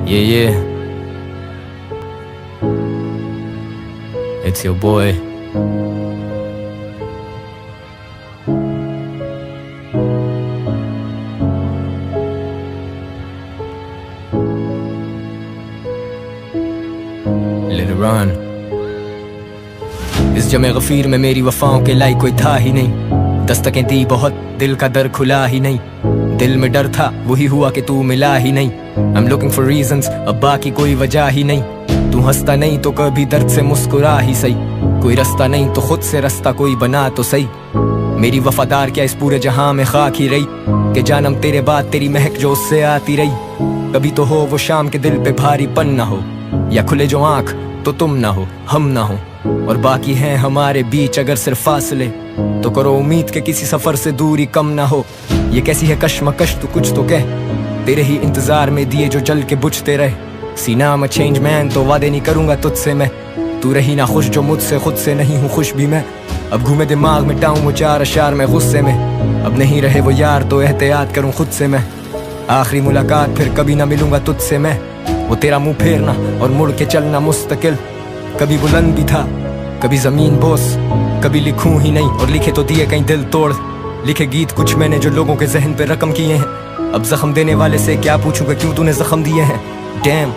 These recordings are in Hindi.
Yeah, it's your boy. Let it run. इस जमे गफीर में मेरी वफाओं के लायक कोई था ही नहीं। दस्तकें दी बहुत, दिल का दर खुला ही नहीं। दिल में डर था, वही हुआ कि तू मिला ही नहीं। I'm looking for reasons, अब बाकी कोई वजह ही नहीं। तू हंसता नहीं तो कभी दर्द से मुस्कुरा ही सही। कोई रास्ता नहीं तो खुद से रास्ता कोई बना तो सही। मेरी वफादार क्या इस पूरे जहां में खाक ही रही, कि जानम तेरे बाद तेरी महक जो उससे आती रही। कभी तो हो वो शाम के दिल पे भारीपन ना हो, या खुले जो आंख तो तुम ना हो हम ना हो। और बाकी हैं हमारे बीच अगर सिर्फ फासले, तो करो उम्मीद के किसी सफर से दूरी कम ना हो। ये कैसी है कश्मकश तू कुछ तो कह, तेरे ही इंतजार में दिए जो जल के बुझते रहे। सीना में चेंज मैन तो वादे नहीं करूंगा तुझसे मैं, तू रही ना खुश जो मुझसे खुद से नहीं हूँ खुश भी मैं। अब घूमे दिमाग में टाऊं वो चार अशार में गुस्से में, अब नहीं रहे वो यार तो एहतियात करूं खुद से मैं। आखिरी मुलाकात फिर कभी ना मिलूंगा तुझसे मैं, वो तेरा मुंह फेरना और मुड़ के चलना मुस्तकिल। कभी बुलंद भी था कभी जमीन बोस, कभी लिखूं ही नहीं और लिखे तो दिए कहीं दिल तोड़। लिखे गीत कुछ मैंने जो लोगों के जहन पे रकम किए हैं, अब जख्म देने वाले से क्या पूछूंगा क्यों तूने जख्म दिए हैं। डैम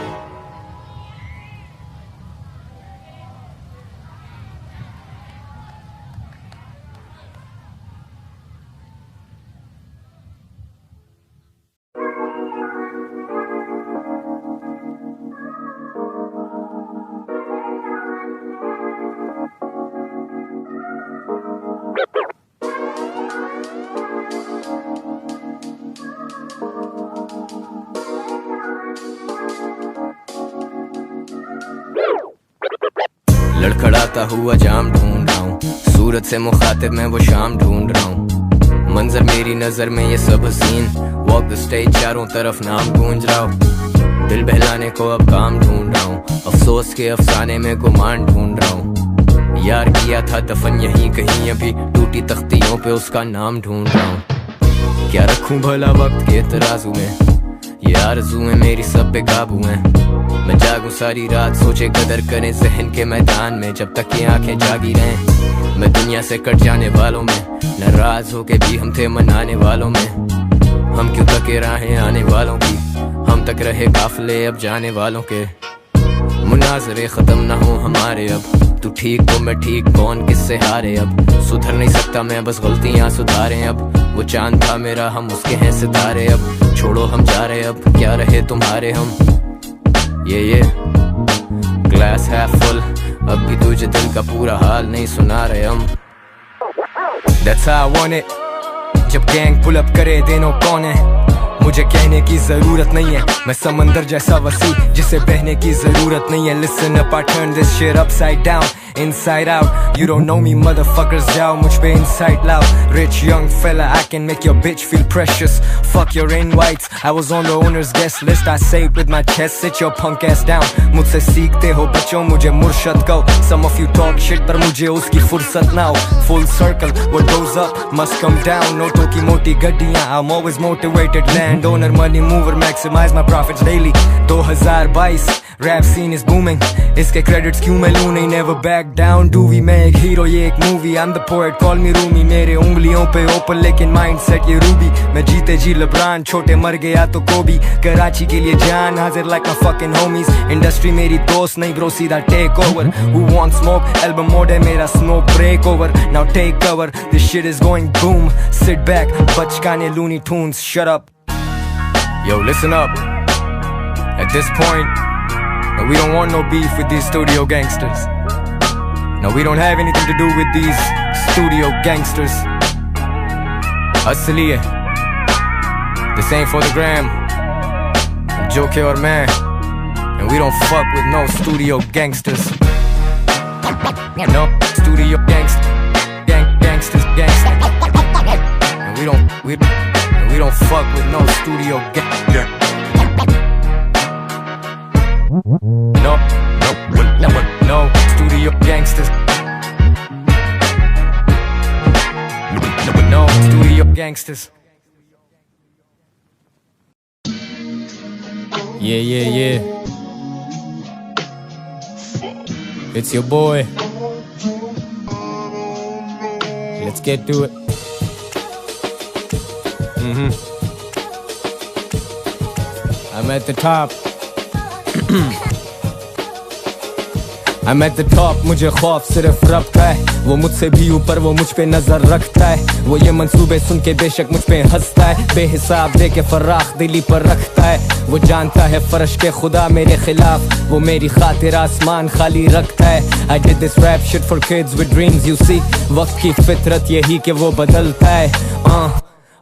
लड़खड़ाता हुआ जाम ढूंढ रहा हूँ, सूरत से मुखातिब मैं वो शाम ढूंढ रहा हूँ। मंजर मेरी नजर में ये सब हसीन, वॉक द स्टेज चारों तरफ नाम गूंज रहा हूँ। दिल बहलाने को अब काम ढूंढ रहा हूँ, अफसोस के अफसाने में गुमान ढूंढ रहा हूँ। यार किया था दफन यहीं कहीं, अभी टूटी तख्तियों पे उसका नाम ढूंढ रहा हूँ। क्या रखूं भला वक्त के तराजू में, ये आरज़ूएं मेरी सब पे काबू हैं। मैं जागूं सारी रात सोचे कदर करें जहन के मैदान में, जब तक ये आंखें जागी रहें। मैं दुनिया से कट जाने वालों में, नाराज होके भी हम थे मनाने वालों में। हम क्यों तके राहें आने वालों की, हम तक रहे काफिले अब जाने वालों के। मुनाजरे खत्म ना हो हमारे अब, तू ठीक तो मैं ठीक, कौन किससे हारे अब। सुधर नहीं सकता मैं बस गलतियां सुधारे अब, वो चांद था मेरा हम उसके हैं सितारे अब। छोड़ो हम जा रहे अब, क्या रहे तुम्हारे हम। ये ग्लास हाफ फुल, अब भी तुझे दिल का पूरा हाल नहीं सुना रहे हम। That's how I want it, जब गैंग पुल अप करे देनो कौन है। मुझे कहने की जरूरत नहीं है, मैं समंदर जैसा वसी जिसे बहने की जरूरत नहीं है। Listen up, I turn this shit upside down, inside out. You don't know me motherfuckers, जाओ मुझ पे inside loud. Rich young fella, I can make your bitch feel precious. Fuck your invites, I was on the owner's guest list. I say it with my chest, sit your punk ass down. मुझसे सीखते हो बच्चों मुझे मुर्शद कहो। Some of you talk shit पर मुझे उसकी फुर्सत ना हो। Full circle, what goes up must come down. नोटों की मोटी गड्डियां, I'm always motivated. Landowner, money mover, maximize my profits daily. 2022 rap scene is booming, इसके क्रेडिट्स क्यों मैं लूं नहीं। नेवर बैक डाउन डूवी, मैं एक हीरो ये एक movie. I am the poet call मी रूमी, मेरे उंगलियों पे ओपन लेकिन माइंडसेट ये रूबी। मैं जीते जी लब्रान, छोटे मर गया तो कोबी। कराची के लिए जान हाजिर like my fucking homies. Industry मेरी दोस्त नहीं ब्रो, सीधा take over. Who want smoke, album mode है मेरा smoke break over. Now take cover, this shit is going boom. Sit back, बचकाने looney tunes, shut up. Yo, listen up. At this point, we don't want no beef with these studio gangsters. No, we don't have anything to do with these studio gangsters. असली है, this ain't for the gram. Joke और मैं, and we don't fuck with no studio gangsters. No studio gangsters. And we don't fuck with no studio gangsters. No studio gangsters. No studio gangsters. Yeah. It's your boy. Let's get to it. I'm at the top. I'm at the top. मुझे खौफ सिर्फ रब का है, वो मुझसे भी ऊपर, वो मुझ पे नजर रखता है। वो ये मंसूबे सुन के बेशक मुझ पे हंसता है, बेहिसाब दे के फराख दिली पर रखता है। वो जानता है फर्श के खुदा मेरे खिलाफ, वो मेरी खातिर आसमान खाली रखता है। I did this rap shit for kids with dreams, you see। वक्त की फितरत यही कि वो बदलता है।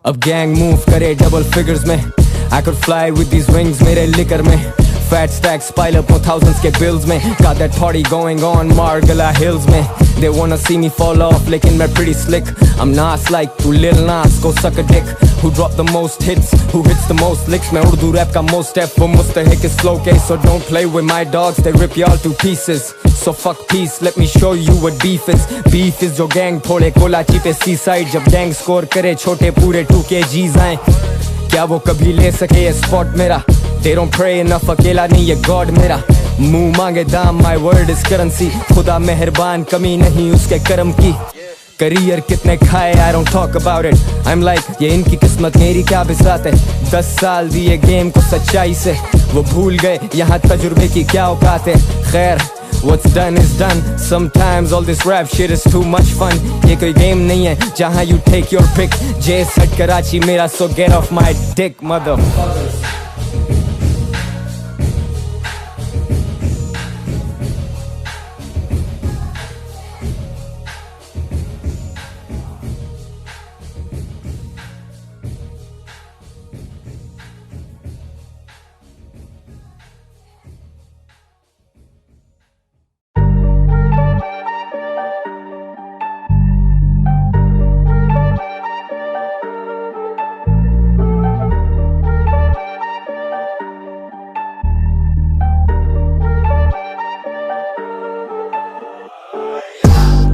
अब गैंग मूव करे डबल फिगर्स में, I could fly with these wings मेरे लिकर में। Fat stacks pile up on thousands के bills में, got that party going on Margala Hills में। They wanna see me fall off लेकिन मैं pretty slick, I'm Nas like तू Lil Nas, go suck a dick। Who drop the most hits, who hits the most licks, मैं उर्दू rap का most step, वो मुस्तहिक is slow case। So don't play with my dogs, they rip y'all to pieces। So fuck peace, let me show you what beef is। Beef is जो gang थोड़े कोलाची पे seaside, जब gang score करे छोटे पूरे 2kgs आए। क्या वो कभी ले सके ये spot मेरा? They don't pray enough, अकेला नहीं ये God मेरा। मुंह मांगे दाम, my word is currency। खुदा मेहरबान, कमी नहीं उसके कर्म की। करियर कितने खाए, I don't talk about it। I'm like ये इनकी किस्मत, मेरी क्या बिसात है। 10 साल दिए गेम को सच्चाई से, वो भूल गए यहाँ तजुर्बे की क्या औकात है। खैर what's done is done, sometimes all this rap shit is too much fun। ये कोई गेम नहीं है जहाँ you take your pick। J set Karachi मेरा, so get off my dick motherfuckers।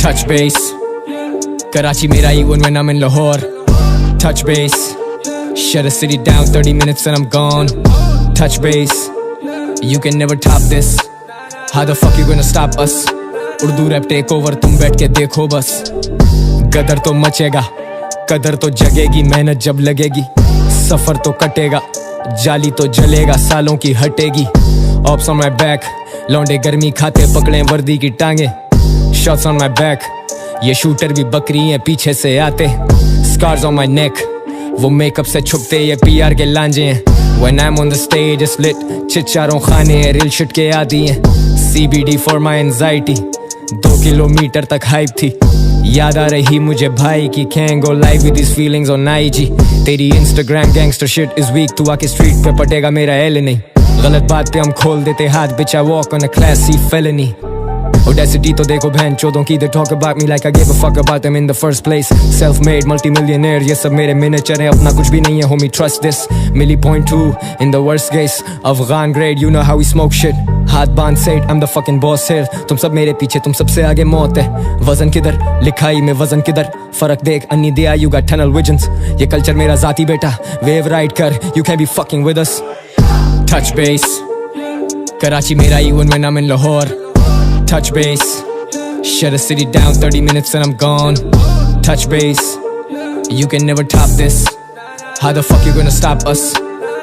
Touch base, Karachi mera even when I'm in Lahore। Touch base, shut a city down 30 minutes and I'm gone। Touch base, you can never top this। How the fuck you gonna stop us? Urdu rap take over, तुम बैठ के देखो बस। गदर तो मचेगा, कदर तो जगेगी, मेहनत जब लगेगी सफर तो कटेगा, जाली तो जलेगा, सालों की हटेगी। Ops on my back, लौंडे गर्मी खाते पकड़े वर्दी की टांगे। Shots on my back, ये शूटर भी बकरी हैं पीछे से आते। Scars on my neck, वो मेकअप से छुपते ये PR के लांजे हैं। When I'm on the stage it's lit, चिच्चारों खाने हैं, real shit के आदी हैं। CBD for my anxiety, 2 kilometre तक हाइप थी। याद आ रही मुझे भाई की, can't go live with these feelings on IG। तेरी Instagram gangster shit is weak, तू आके street पे पटेगा मेरा L नहीं। गलत बात पे हम खोल देते हाथ, bitch I walk on a class C felony। Audacity तो देखो बहन चोदों की, they talk about me like I gave a fuck about them in the first place। Self-made multi-millionaire, ये सब मेरे miniature हैं, अपना कुछ भी नहीं है homie, trust this। Milli point 2 in the worst case, Afghan grade, you know how we smoke shit। हाथ बांध सेठ, I'm the fucking boss here। तुम सब मेरे पीछे, तुम सबसे आगे मौत है। वजन किधर, लिखाई में वजन किधर, फर्क देख अन्नी दिया, you got tunnel visions। ये कल्चर मेरा जाती बेटा, wave ride कर, you can't be fucking with us। Touch base, Karachi मेरा even when I'm in Lahore। Touch base, shut a city down 30 minutes and I'm gone। Touch base, you can never top this। How the fuck you gonna stop us?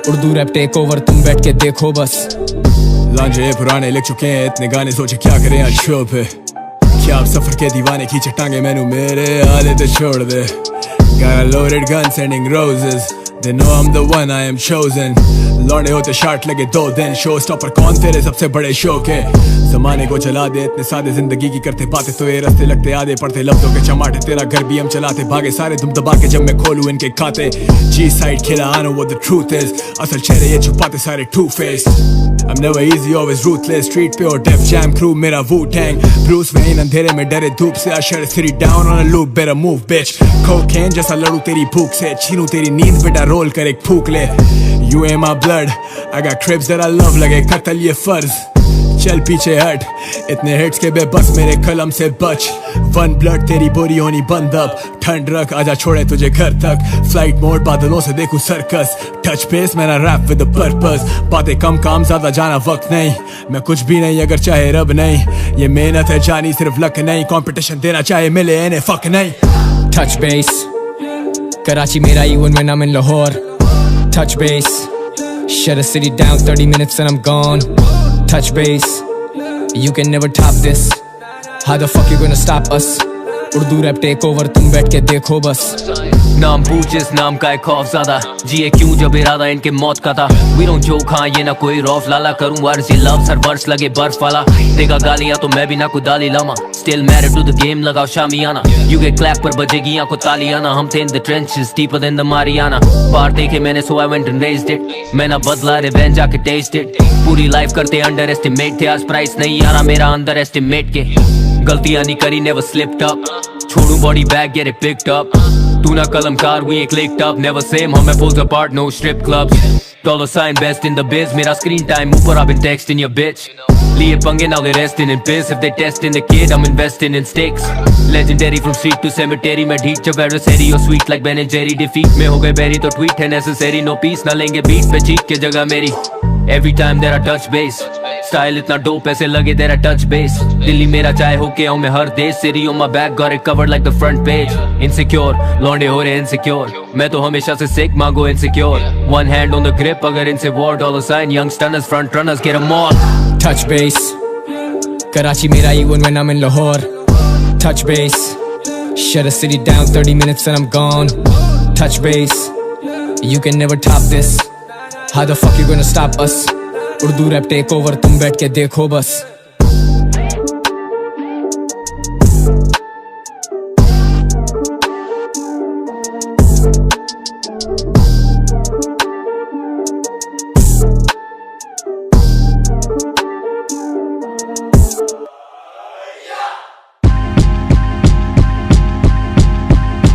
Urdu rap take over, तुम बैठ के देखो बस। लांजे पुराने लिख चुके हैं इतने गाने, सोचे क्या करें आज शो पे। क्या आप सफर के दीवाने खींचे टांगे, मैनू मेरे हाले ते छोड़ दे। Got a loaded gun sending roses, they know I'm the one, I am chosen। लौंडे होते शार्ट लगे 2 दिन, शो स्टॉपर कौन तेरे सबसे बड़े शो के। जमाने को चला दे इतने सादे, जिंदगी की करते बातें तो ये रास्ते लगते आधे, पढ़ते लफ्जों के चमाटे, तेरा घर भी हम चलाते, भागे सारे तुम दबा के जब मैं खोलूं इनके खाते। जी साइड खेला, I know what the truth is, असल चेहरे ये छुपाते सारे two face। I'm never easy, always ruthless, street पे और Def Jam crew मेरा Wu-Tang। Bruce Wayne अंधेरे में डरे धूप से, I shut the city down on a loop, better move bitch। Cocaine जैसा लड़ू तेरी भूख से, छीनू तेरी नींद बेटा रोल कर एक फूक ले। You ain't my blood, I got cribs that I love, लगे कत्ल ये फर्ज। चल पीछे हट, इतने हिट्स के बेबस मेरे कलम से बच। वन ब्लड तेरी बोरी होनी बंद अब, ठंड रख आजा छोड़े तुझे घर तक। फ्लाइट मोड बादलों से देखूं सर्कस, टच पेस मेरा रैप विद पर्पस। बातें कम काम ज्यादा जाना वक्त नहीं, मैं कुछ भी नहीं अगर चाहे रब नहीं। ये मेहनत है जानी सिर्फ लक नहीं, कंपटीशन देना चाहे मिले इन्हें फक नहीं। Touch base, Karachi मेरा even when I'm in Lahore. Touch base, shut a city down 30 minutes and I'm gone. Touch base, you can never top this. How the fuck you gonna stop us? Urdu rap take over, तुम बैठ के देखो बस। नाम पूछ जिस नाम का है खौफ ज्यादा, जिए क्यों जब इरादा इनके मौत का था। We don't joke, हाँ ये ना कोई रौफ लाला, करूँ अर्जी लफ्ज़ हर वर्ष लगे बर्फ वाला। देगा गालियाँ तो मैं भी ना कोई दाली Lama, still married to the game लगाओ शामियाना। You get clap पर बजेगी आंखों तालियाना, हम थे in the trenches deeper than the Mariana। बाहर देखे मैंने so I went and raised it, मैं ना बदला revenge आके taste it। पूरी लाइफ करते underestimate थे, आज प्राइस नहीं आ रहा मेरा अंडर एस्टिमेट के। गलतियां नहीं करी never slipped up, छोड़ू body bag get it picked up। तू ना कलमकार we ain't clicked up, never same हमें pulls apart no strip clubs। Dollar sign best in the biz, मेरा screen time ऊपर I've been texting your bitch। लिए पंगे now they resting in piss, if they testing the kid I'm investing in stakes। Legendary from street to cemetery, मैं ढीठ जब adversary or sweet like Ben and Jerry। defeat में हो गए बेरी तो tweet है necessary, no peace ना लेंगे beat पे cheat के जगह मेरी। Every time that I touch base, style इतना dope ऐसे लगे that I touch base। Delhi मेरा चाहे हो के आऊँ मैं हर देश, city on my back got it covered like the front page। Insecure, लौंडे हो रहे insecure, मैं तो हमेशा से sick मांगो insecure। One hand on the grip अगर इनसे war, dollar sign young stunners front runners get 'em all। Touch base, Karachi मेरा even when I'm in Lahore। Touch base, shut a city down 30 minutes and I'm gone। Touch base, you can never top this। How the fuck you gonna stop us? Urdu rap take over, तुम बैठ के देखो बस।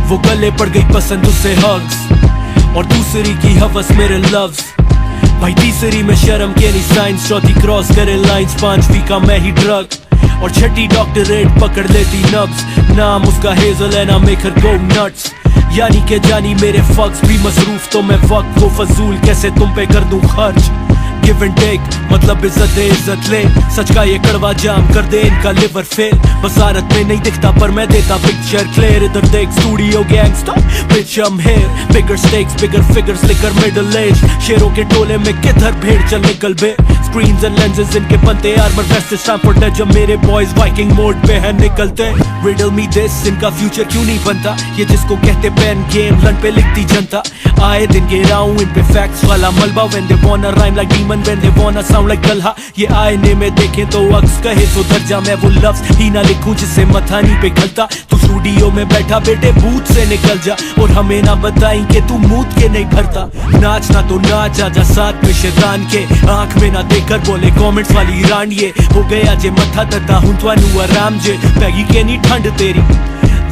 वो गले पड़ गई पसंद उसे हग्स, और दूसरी की हवस मेरे लव्स। भाई तीसरी में शर्म के नहीं साइंस, चौथी क्रॉस करे लाइंस, पांचवी का मैं ही ड्रग, और छठी डॉक्टरेट पकड़ लेती नब्स। नाम उसका हेजल है ना मेक हर गो नट्स, यानी के जानी मेरे फक्स भी मसरूफ, तो मैं वक्त को फजूल कैसे तुम पे कर दूं खर्च। गिव एंड टेक मतलब इज्जत दे इज्जत ले, सच का ये कड़वा जाम कर दे इनका लिवर फेल। बसारत में नहीं दिखता पर मैं देता पिक्चर क्लियर, इधर देख स्टूडियो गैंगस्टर बिच हम here. Bigger stakes bigger figures लेकर मिडिल एज, शेरों के टोले में किधर भेड़ चल निकल बे। स्क्रीन्स एंड लेंसेज इनके बनते आर्मर वेस्ट, स्टैनफोर्ड है जब मेरे बॉयज वाइकिंग मोड पे है निकलते। रिडल मी दिस, इनका फ्यूचर क्यों नहीं बनता, ये जिसको कहते पेन गेम लन पे लिखती जनता। आए दिन गिराऊं इन पे फैक्ट्स वाला मलबा, when they wanna rhyme like demon, when they wanna sound like गल्हा। ये आईने में देखें तो अक्स कहे सुधर जा, मैं वो लफ्ज ही ना लिखूं जिससे मथानी पे खलता। तू स्टूडियो में बैठा बेटे बूथ से निकल जा, और हमें ना बताई कि तू मूत के नहीं भरता। नाचना तो नाच आजा साथ में शैतान के, आंख में ना देकर बोले कमेंट्स वाली रांड। ये हो गया जे मथा दता हूं तो आराम जे, पैगी के नहीं ठंड तेरी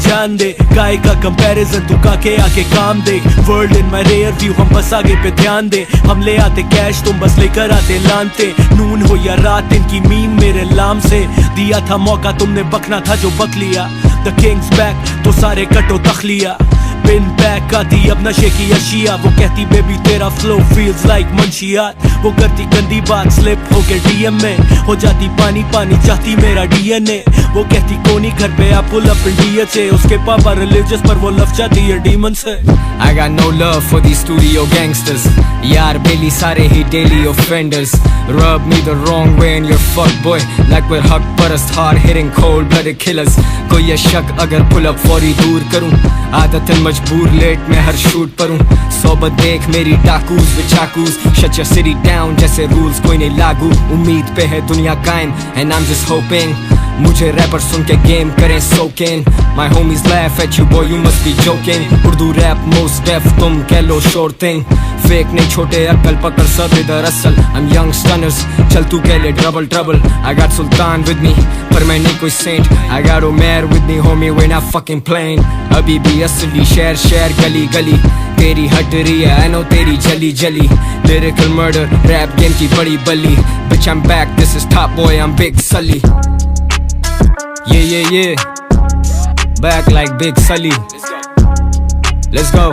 जान दे। गाय का कंपैरिजन तू काके आके काम दे, world in my rare view हम बस आगे पे ध्यान दे। हम ले आते कैश तुम बस लेकर आते लानते, नून हो या रात इनकी मीम मेरे लाम से। दिया था मौका तुमने बकना था जो बक लिया, द किंग्स बैक तो सारे कटो तखलिया। बिन बैक आती अब नशे की अशिया, वो कहती बेबी तेरा फ्लो फील्स लाइक मंशियात। वो करती गंदी बात स्लिप होके डीएम में, हो जाती पानी पानी चाहती मेरा डीएनए। वो कहती कोनी घर पे आप पुल अप इंडिया से, उसके पापा रिलीजियस पर वो लव चाहती है डीमन से। I got no love for these studio gangsters, यार बेली सारे ही daily offenders। Rub me the wrong way and you're fuck boy, like we're hug परस्त hard hitting cold blooded killers। कोई ये शक अगर pull up फौरी दूर करूं, आदतन मजबूर लेट में हर शूट पर हूं। सोबत देख मेरी डाकूज with चाकूज, shut your city down जैसे रूल्स कोई नहीं लागू। उम्मीद पे है दुनिया कायम and I'm just hoping मुझे रैपर सुन के गेम करें soak in। My homies laugh at you boy you must be joking। Urdu rap most def तुम कह लो sure thing, फेक नहीं छोटे अक्ल पकड़ सब इधर असल। I'm young stunners चल तू कह ले trouble trouble। I got Sultan with me पर मैं नहीं कोई saint, I got Omer with me homie we're not fucking playing। अभी भी असली शहर शहर गली गली, तेरी हट रही है, I know तेरी जली जली lyrical murder, rap game की बड़ी बली bitch I'm back, this is top boy, I'm Big Sully yeah back like Big Sully, let's go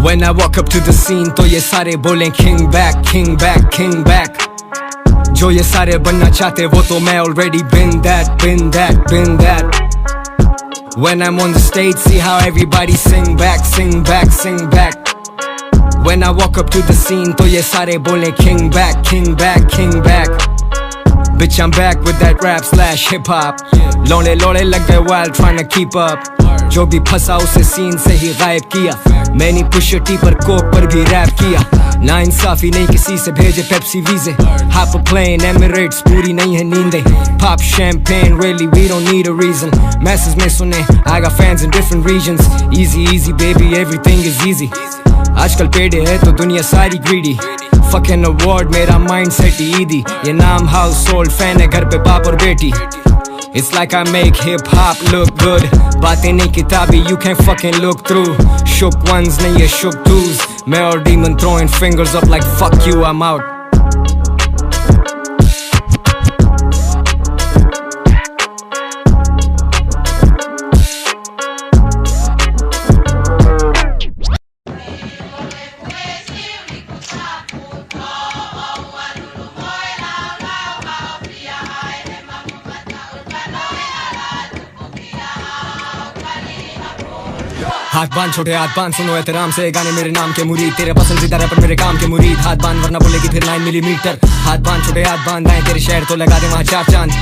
when I walk up to the scene तो ये सारे बोलें king back king back king back जो ये सारे बनना चाहते वो तो मैं already been that when I'm on the stage see how everybody sing back when I walk up to the scene तो ये सारे बोलें king back bitch I'm back with that rap slash hip hop लोड़े लग गए while trying to keep up जो भी फंसा उसे सीन से ही गायब किया मैंने Pusha T पर कोक पर भी रैप किया ना इंसाफी नहीं किसी से भेजे Pepsi VJ hop a plane Emirates पूरी नहीं है नींदें pop champagne really we don't need a reason masses में सुने I got fans in different regions easy baby everything is easy आजकल पेड़े है तो दुनिया सारी greedy fucking award मेरा mindset ही ईदी ये नाम household fan है घर पे बाप और बेटी It's like I make hip-hop look good बातें नहीं किताबी you can't fucking look through shook ones नहीं ये shook twos मैं और demon throwing fingers up like fuck you I'm out हाथ बांध छोटे हाथ बांध सुनो एहतराम से गाने मेरे नाम के मुरीद तेरे पसंदीदा रैपर मेरे काम के मुरीद हाथ बांध वरना बोलेगी फिर 9 मिलीमीटर हाथ बांध छोटे हाथ बांध आए तेरे शहर तो लगा दे वहाँ 4 चांद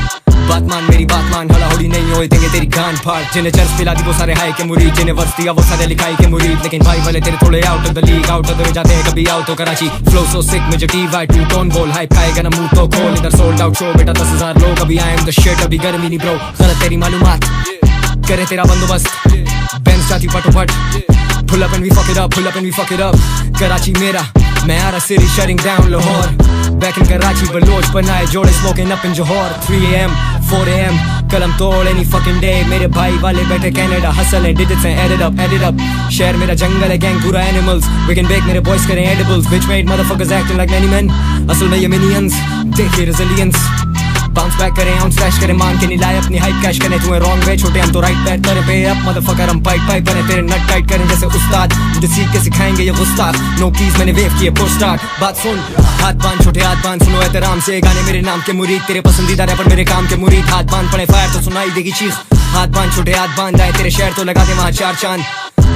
बात मान मेरी बात मान हला होली नहीं होए देंगे तेरी गांड फाड़ जिन्हें चर्च पिला दी वो सारे हाई के मुरीद जिन्हें वर्ष दिया वो सारे लिखाई के मुरीद लेकिन भाई वाले तेरे थोड़े out of the league out of the जाते हैं कभी आओ तो कराची फ्लो सो सिक मुझे TY 2 टोन बोल हाइप खाएगा ना मुंह तो खोल इधर सोल्ड आउट शो बेटा 10,000 लोग अभी आई एम द शिट अभी गर्मी नहीं ब्रो गलत तेरी मालूमात करे तेरा बंदोबस्त बेंच जाती फटोफट pull up and we fuck it up Karachi मेरा मैं आ रहा city shutting down Lahore back in Karachi Baloch बनाए जोड़े smoking up in Johor 3 AM 4 AM कलम तोड़ any fucking day मेरे भाई वाले बैठे Canada hustle and digits and edit up शहर मेरा जंगल है gang पूरा animals we can bake मेरे boys करें edibles bitch made motherfuckers acting like many men असल में ये minions देखिए resilience bounce back करें हम slash करें मान के नहीं लाए अपनी hype cash करें तुम्हें wrong way छोटे हम तो right पैर तेरे पे up motherfucker हम pipe बने तेरे nut tight करें जैसे उस्ताद मुझे सीख के सिखाएंगे ये गुस्ताख no keys मैंने wave किए push start बात सुन हाथ बांध छोटे हाथ बांध सुनो एहतराम से गाने मेरे नाम के मुरीद तेरे पसंदीदा रैपर मेरे काम के मुरीद हाथ बांध पड़े फायर तो सुनाई देगी चीज हाथ बांध छोटे हाथ बांध आए तेरे शहर तो लगा दे वहाँ 4 चांद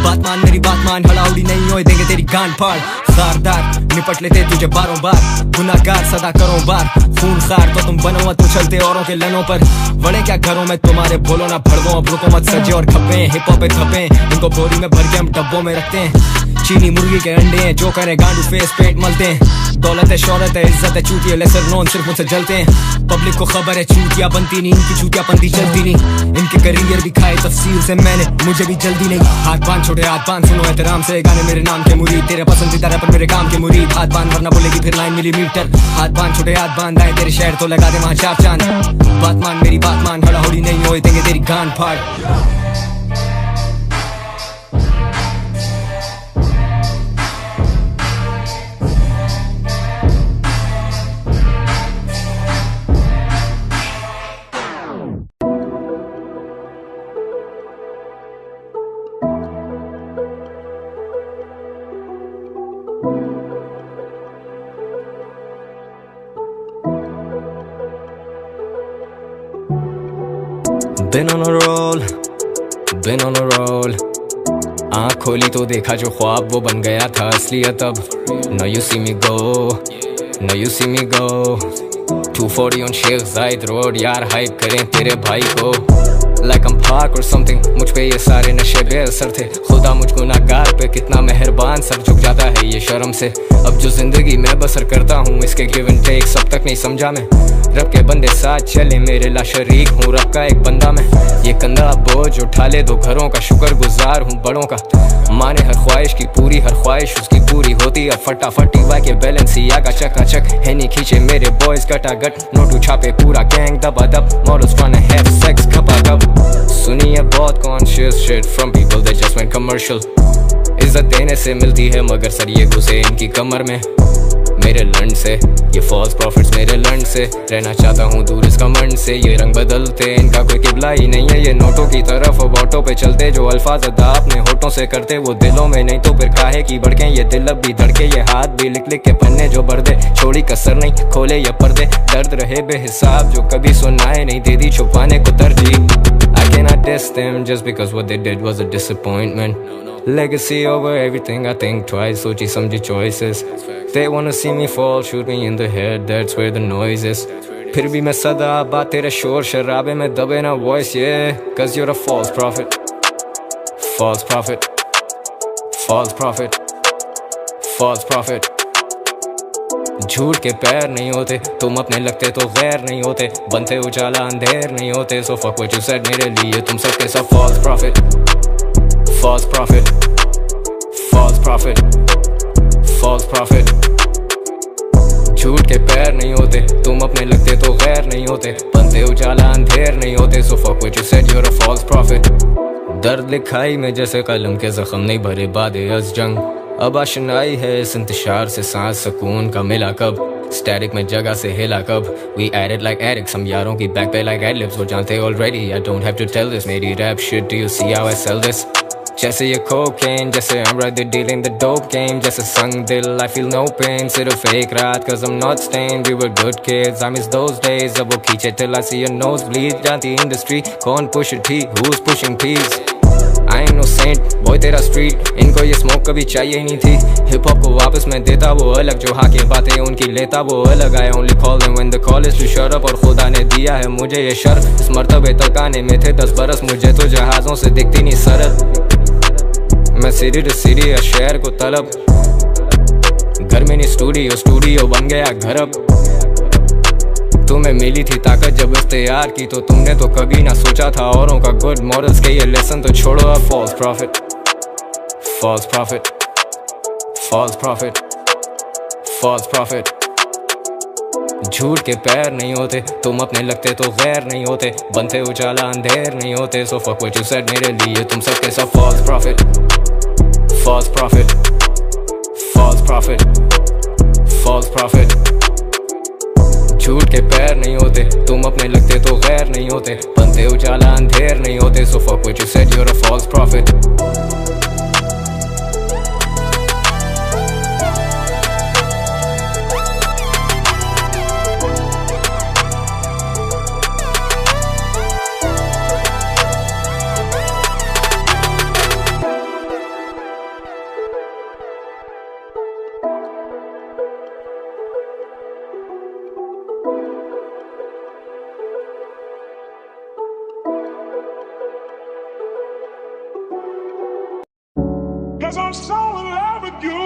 बात मान मेरी बात मान हलाउडी नहीं होए देंगे तेरी गांड फाड़ खारदार निपट लेते तुझे बारों बार गुनाहगार सदा करो बार खून खार तो तुम बनो मत उछलते औरों के लनों पर बड़े क्या घरों में तुम्हारे बोलो ना भड़वों अब रुको मत सजे और खपे हिप हॉप पे थपे इनको बोरी में भर के हम डब्बों में रखते हैं चीनी मुर्गी के अंडे हैं जो करे गांडू फेस पेट मलते हैं दौलत है शौहरत है इज्जत है चूतिया लेसर नॉन सिर्फ मुझसे जलते हैं पब्लिक को खबर है चूतिया बनती नहीं इनकी चूतिया पंती चलती नहीं इनके करियर दिखाए तफसील से मैंने मुझे भी जल्दी नहीं हाथ बांध छोटे हाथ बांध सुनो एहतराम से गाने मेरे नाम के मुरीद तेरे पसंदीदा रैपर मेरे काम के मुरीद हाथ बांध वरना बोलेगी फिर 9 मिलीमीटर हाथ बांध छोटे हाथ बांध आए तेरे शहर तो लगा दे वहाँ 4 चांद बात मान मेरी बात मान हड़ा होड़ी नहीं होए देंगे तेरी गांड फाड़ Been on a roll आँख खोली तो देखा जो ख्वाब वो बन गया था असलियत अब Now you see me go 240 on Sheikh Zayed Road यार हाइप करें तेरे भाई को Like I'm Park or something मुझ पे ये सारे नशे बेअसर थे खुदा मुझ गुनाहगार पे कितना मेहरबान सर झुक जाता है ये शर्म से अब जो जिंदगी मैं बसर करता हूँ इसके गिव एंड टेक सब तक नहीं समझा मैं रब के बंदे साथ चले मेरे ला शरीक हूँ रब का एक बंदा मैं ये कंधा बोझ उठा ले दो घरों का शुक्र गुजार हूँ बड़ों का माने हर ख्वाहिश की पूरी हर ख्वाहिश उसकी पूरी होती अब फटाफटी वाई के बैलेंसिया का चकाचक हैनी खींचे मेरे बॉयज गटागट नोटू छापे पूरा गैंग दबादब मॉडल्स tryna have sex खपाखप सुनिए बहुत conscious shit from people that just went commercial इज्जत देने से मिलती है मगर सर ये घुसे इनकी कमर में मेरे लंड से ये फॉल्स प्रॉफिट्स मेरे लंड से रहना चाहता हूँ दूर इस कमंड से ये रंग बदलते इनका कोई किबला ही नहीं है ये नोटों की तरफ अब ऑटो पे चलते जो अल्फाज अदा अपने होठों से करते वो दिलों में नहीं तो फिर काहे की भड़के ये दिल अब भी धड़के ये हाथ भी लिख लिख के पन्ने जो भर दे छोड़ी कसर नहीं खोले ये पर्दे दर्द रहे बेहिसाब जो कभी सुनाए नहीं दे दी छुपाने को तरजीह I cannot diss them just because what they did was a disappointment Legacy over everything I think twice सोची समझी choices They wanna see me fall shoot me in the head that's where the noise is फिर भी मैं सदा बात तेरे शोर शराबे में दबे ना voice yeah cause you're a false prophet False prophet False prophet False prophet झूठ के पैर नहीं होते तुम अपने लगते तो गैर नहीं होते बनते उजाला अंधेर नहीं होते so fuck what you said मेरे लिए तुम सबके सब false prophet False prophet False prophet False prophet झूठ के पैर नहीं होते तुम अपने लगते तो गैर नहीं होते बनते उजाला अंधेर नहीं होते so fuck what you said you're a false prophet दर्द लिखाई में जैसे कलम के जख्म नहीं भरे बादे अज़ जंग अब आशनाई है इस इंतशार से सांस सुकून का मिला कब स्टैटिक में जगह से हिला कब We added like addicts हम यारों की बैक पे like ad-libs वो जानते already I don't have to tell this मेरी rap shit do you see how I sell this जैसे ये cocaine जैसे I'm rather dealing the dope game जैसे संग दिल I feel no pain सिर्फ एक रात cause I'm not staying we were good kids I miss those days अब वो खींचे till I see a nosebleed जानती industry कौन push it T who's pushing P's I ain't no saint, boy तेरा street इनको ये smoke कभी चाहिए ही नहीं थी Hip hop को वापस मैं देता वो अलग जो हाके बातें उनकी लेता वो अलग I only call them when the call is to shut up और खुदा ने दिया है मुझे ये शर्फ इस मर्तबे तक आने में थे 10 बरस मुझे तो जहाज़ों से दिखती नहीं सरद मैं सिटी टू सिटी या शहर को तलब घर में नहीं स्टूडियो बन गया घर अब तुम्हें मिली थी ताकत जब इख्तियार की तो तुमने तो कभी ना सोचा था औरों का गुड मॉडल्स के ये लेसन तो छोड़ो अब false prophet False prophet False prophet False prophet झूठ के पैर नहीं होते तुम अपने लगते तो गैर नहीं होते बनते उजाला अंधेर नहीं होते so fuck what you said मेरे लिए तुम सबके सब false prophet False prophet False prophet False prophet झूठ के पैर नहीं होते तुम अपने लगते तो गैर नहीं होते बनते उजाला अंधेर नहीं होते so fuck what you said you're a false prophet Cause I'm so in love with you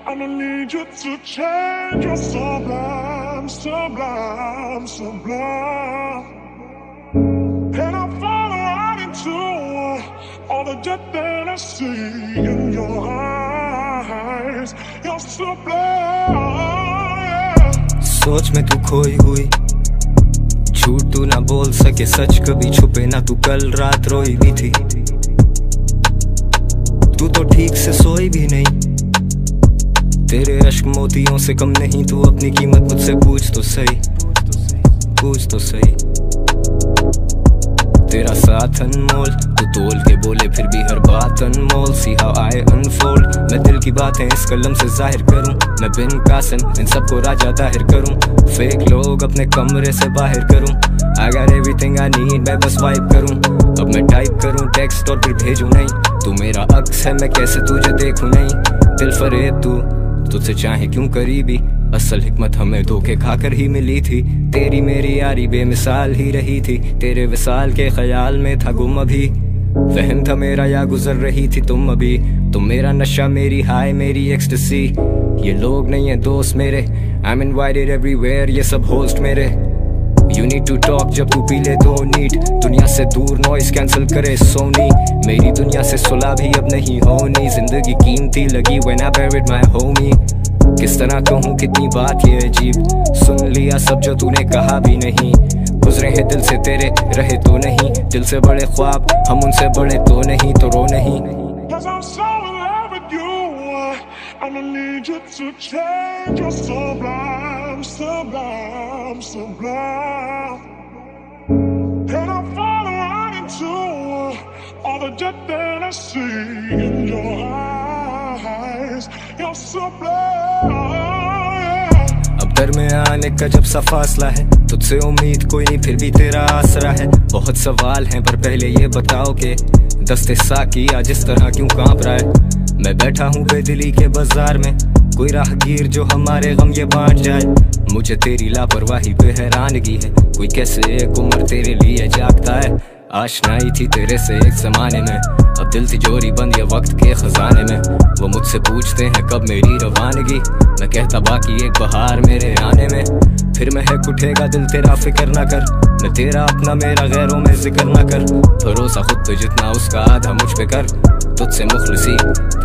I'ma need you to change your sublime, sublime, sublime And I'm falling right into all the depth that I see in your eyes You're sublime, yeah. सोच में तू खोई हुई झूठ तू ना बोल सके सच कभी छुपे ना तू कल रात रोई भी थी तू तो ठीक से सोई भी नहीं तेरे अश्क मोतियों से कम नहीं तू अपनी कीमत मुझसे पूछ तो सही पूछ तो सही तेरा साथ अनमोल तू तोल के बोले फिर भी हर बात अनमोल सी हाउ आई अनफोल्ड मैं दिल की बातें इस कलम से जाहिर करूं मैं बिन कासिम इन सबको राजा दाहिर करूं फेक लोग अपने कमरे से बाहर करूं I got everything I need मैं बस वाइप करूं अब मैं टाइप करूं टेक्स्ट और फिर भेजूं नहीं तू मेरा अक्स है मैं कैसे तुझे देखूं नहीं दिल फरेब तू तुझसे चाहे क्यों करीबी असल हिकमत हमें धोखे खाकर ही मिली थी तेरी मेरी यारी बेमिसाल ही रही थी तेरे विसाल के ख्याल में था गुम अभी वहम था मेरा या गुजर रही थी तुम अभी तुम मेरा नशा मेरी हाय मेरी एक्सटेसी ये लोग नहीं है दोस्त मेरे I'm invited everywhere ये सब होस्ट मेरे You need to talk जब तू पी ले दो नीट। दुनिया से दूर नॉइस कैंसिल करे सोनी, मेरी दुनिया से सुलह भी अब नहीं होनी। जिंदगी कीमती लगी when I buried my homie। किस तरह कहूँ कितनी बात ये अजीब, सुन लिया सब जो तूने कहा भी नहीं। गुजरे हैं दिल से तेरे रहे तो नहीं, दिल से बड़े ख्वाब हम उनसे बड़े तो नहीं, तो रो नहीं। Cause I'm so in love with you, I'ma need you to change. You're sublime, sublime, sublime. And I'm falling right into all the jet that I see in your eyes. You're sublime. दरमियान एक अजब सा फासला है, तुझसे उम्मीद कोई नहीं फिर भी तेरा आसरा है। बहुत सवाल हैं पर पहले ये बताओ कि दस्ते साकी आज इस तरह क्यों कांप रहा है। मैं बैठा हूँ बेदिली के बाजार में, कोई राहगीर जो हमारे गम ये बांट जाए। मुझे तेरी लापरवाही पे हैरानगी है, कोई कैसे एक उम्र तेरे लिए जागता है। आशनाई थी तेरे से एक जमाने में, अब दिल तिजोरी बंद ये वक्त के खजाने में। वो मुझसे पूछते हैं कब मेरी रवानगी, मैं कहता बाकी एक बहार मेरे आने में। फिर महक उठेगा दिल तेरा फिक्र ना कर, मैं तेरा अपना मेरा गैरों में जिक्र ना कर। भरोसा खुद पे जितना उसका आधा मुझ पे कर, तुझसे मुखलिसी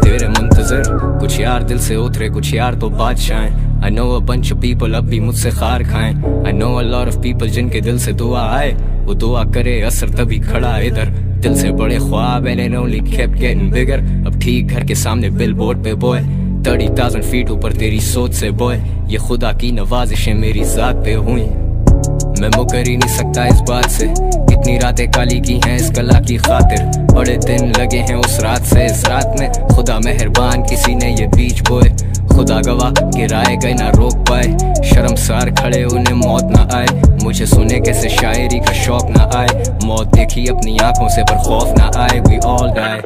तेरे मुंतजर। कुछ यार दिल से उतरे कुछ यार तो बादशाह। I know a bunch of people अब भी मुझसे खार खाएं। I know a lot of people जिनके दिल से दुआ आए, वो दुआ करे असर तभी खड़ा इधर। दिल से बड़े ख्वाब and it only kept getting bigger। अब ठीक घर के सामने बिलबोर्ड पे बॉय 30,000 फीट ऊपर तेरी सोच से बॉय, ये खुदा की नवाजिशें मेरी जात पे हुई। मैं मुकर ही नहीं सकता इस बात से, कितनी रातें काली की हैं इस कला की खातिर। बड़े दिन लगे हैं उस रात से इस रात में, खुदा मेहरबान किसी ने ये बीच बोए। खुदा गवाह गिराए गए ना रोक पाए, शर्मसार खड़े उन्हें मौत ना आए। मुझे सुने कैसे शायरी का शौक ना आए, मौत देखी अपनी आंखों से पर खौफ ना आए। We all die।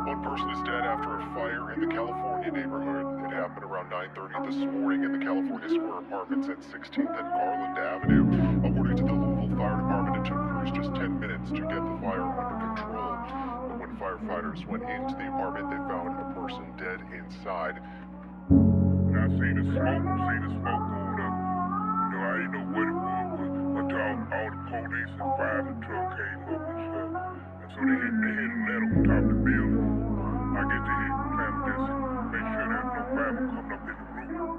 One person is dead after a fire in the California neighborhood. It happened around 9:30 this morning in the California Square Apartments at 16th and Garland Avenue. According to the Louisville Fire Department, it took crews just 10 minutes to get the fire under control. But when firefighters went into the apartment, they found a person dead inside. And I seen the smoke going up. You know, I didn't know what it was until all the police and fire and truck came up and stuff. And so they hit a ladder on top of the building. I get to hit clandestine, make sure there's no fire coming up in the room.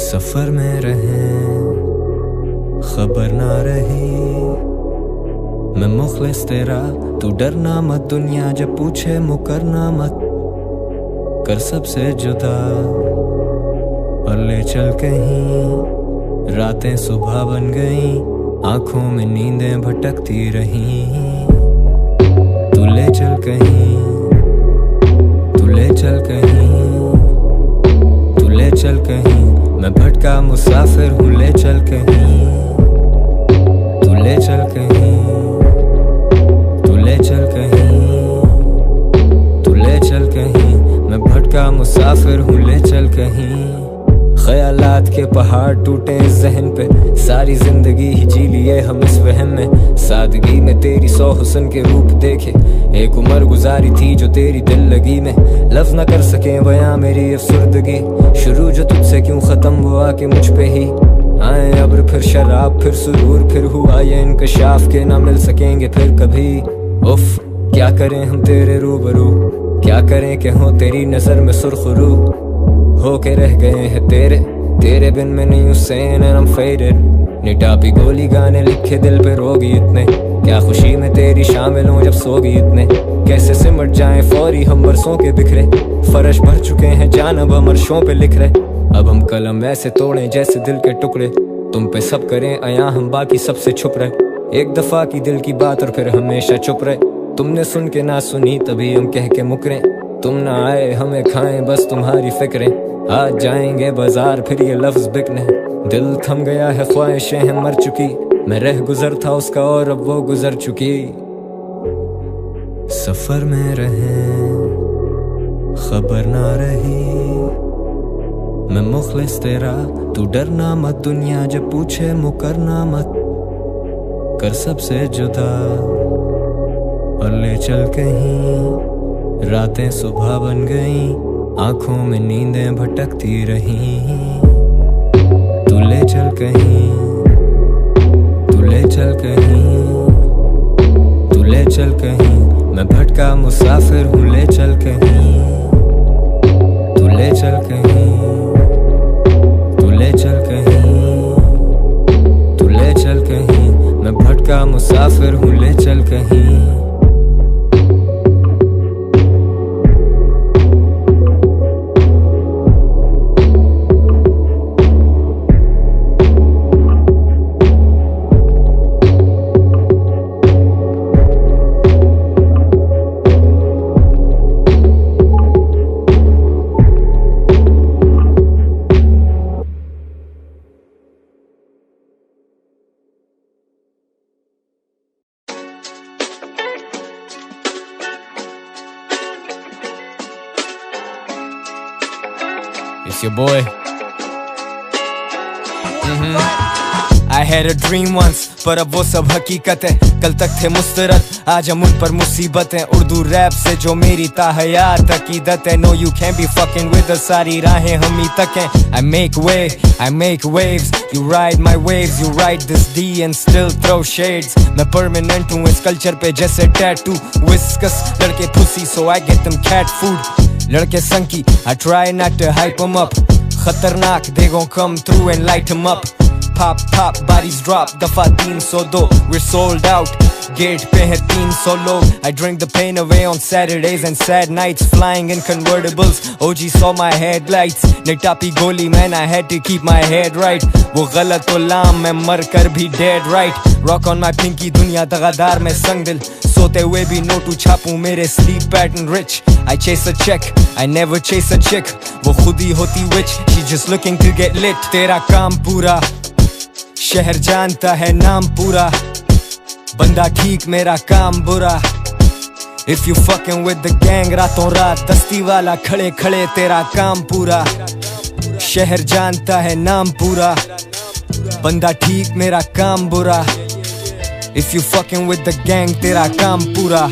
सफर में रहे खबर ना रही, मैं मुखलिस तेरा तू डरना मत। दुनिया जब पूछे मुकरना मत, कर सबसे जुदा और ले चल कहीं। रातें सुबह बन गई, आंखों में नींदें भटकती रहीं। तू ले चल कहीं, तू ले चल कहीं, तू ले चल कहीं। मैं भटका मुसाफिर हूँ, ले चल कहीं। तू ले चल कहीं, तू ले चल कहीं, तू ले चल कहीं। मैं भटका मुसाफिर हूँ, ले चल कहीं। ख्यालात के पहाड़ टूटे इस जहन पे, सारी जिंदगी ही जी लिए हम इस वहम में। सादगी में तेरी 100 हुस्न के रूप देखे, एक उम्र गुजारी थी जो तेरी दिल लगी में। लफ्ज न कर सके बयां मेरी अफसुर्दगी, शुरू जो तुझसे क्यों खत्म वो आके मुझ पे ही आए। अब्र फिर शराब फिर सुरूर, फिर हुआ ये इंकशाफ के ना मिल सकेंगे फिर कभी। उफ क्या करें हम तेरे रूबरू, क्या करें कि हो तेरी नजर में सुरखरू। होके रह गए हैं तेरे बिन में नहीं हुसैन and I'm faded। निटापी गोली गाने लिखे दिल पे रोगी इतने, क्या खुशी में तेरी शामिल हूँ जब सोगी इतने। कैसे सिमट जाएं फौरी हम बरसों के बिखरे, फर्श भर चुके हैं जान अब हम अर्शों पे लिख रहे। अब हम कलम ऐसे तोड़ें जैसे दिल के टुकड़े, तुम पे सब करें अया हम बाकी सबसे छुप रहे। एक दफा की दिल की बात और फिर हमेशा चुप रहे। तुमने सुन के ना सुनी तभी हम कह के मुकरे। तुम ना आए हमें खाएं बस तुम्हारी फिक्रें। आज जाएंगे बाजार फिर ये लफ्ज बिकने। दिल थम गया है ख्वाहिशें हैं मर चुकी। मैं रह गुजर था उसका और अब वो गुजर चुकी। सफर में रहे खबर ना रही। मैं मुखलिस तेरा तू डरना मत। दुनिया जब पूछे मुकरना मत। कर सबसे जुदा और ले चल कहीं। रातें सुबह बन गईं आंखों में नींदें भटकती रहीं। तू ले चल कहीं। तू ले चल कहीं। तू ले चल कहीं। मैं भटका मुसाफिर हूँ ले चल कहीं। तू ले चल कहीं। तू ले चल कहीं। तू ले चल कहीं। मैं भटका मुसाफिर हूँ ले चल कहीं। It's your boy. I had a dream once, पर अब वो सब हकीकत है। कल तक थे मुस्तरद, आज हम उन पर मुसीबत है। उर्दू रैप से जो मेरी ताहयात अकीदत है। No you can't be fucking with us, सारी राहें हम ही तक हैं। I make way, I make waves, you ride my waves, you ride this D and still throw shades। मैं permanent हूँ इस culture पे जैसे tattoo, whiskas लड़के pussy so I get them cat food। लड़के संकी, I try not to hype them up। खतरनाक, they gon' come through and light them up। Pop, pop, bodies drop, दफा 302, we're sold out। Gate पे है 300 लोग। I drink the pain away on Saturdays and sad nights, flying in convertibles। OG saw my headlights, निटापी गोली man, I had to keep my head right। वो गलत तो लाम, मैं मर कर भी dead right। Rock on my pinky, दुनिया दगादार में संग दिल। सोते हुए भी नोटू छापूं मेरे sleep pattern rich। I chase a check, I never chase a chick। वो खुद ही होती witch, she just looking to get lit। तेरा काम पूरा, शहर जानता है नाम पूरा। बंदा ठीक मेरा काम बुरा। If you fucking with the gang, रातों रात दस्ती वाला खड़े खड़े तेरा काम पूरा। शहर जानता है नाम पूरा। बंदा ठीक मेरा काम बुरा। If you fucking with the gang, तेरा काम पूरा।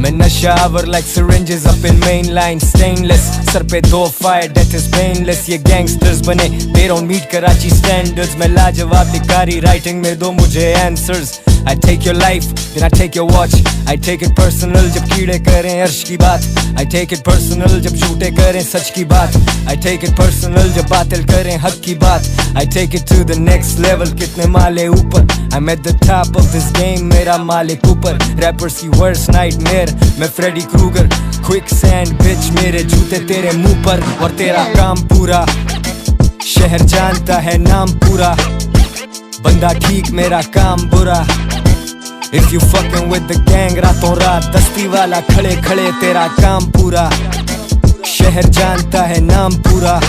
मैं नशावर like syringes up in mainline stainless। Sir पे 2 fire, death is painless। ये gangsters बने, they don't meet Karachi standards। मैं लाजवाब लिखारी writing में दो मुझे answers। I take your life, then I take your watch। I take it personal जब कीड़े करें अर्श की बात। I take it personal जब झूठे करें सच की बात। I take it personal जब बातिल करें हक की बात। I take it to the next level, कितने माले ऊपर। I'm at the top of this game, मेरा मालिक ऊपर। Rappers की worst nightmare, मैं फ्रेडी क्रूगर। Quicksand bitch, मेरे जूते तेरे मुंह पर। और तेरा काम पूरा, शहर जानता है नाम पूरा। बंदा ठीक मेरा काम बुरा। If you fucking with the gang, रातों रात दस्ती वाला खड़े खड़े तेरा काम पूरा। शहर जानता है नाम पूरा।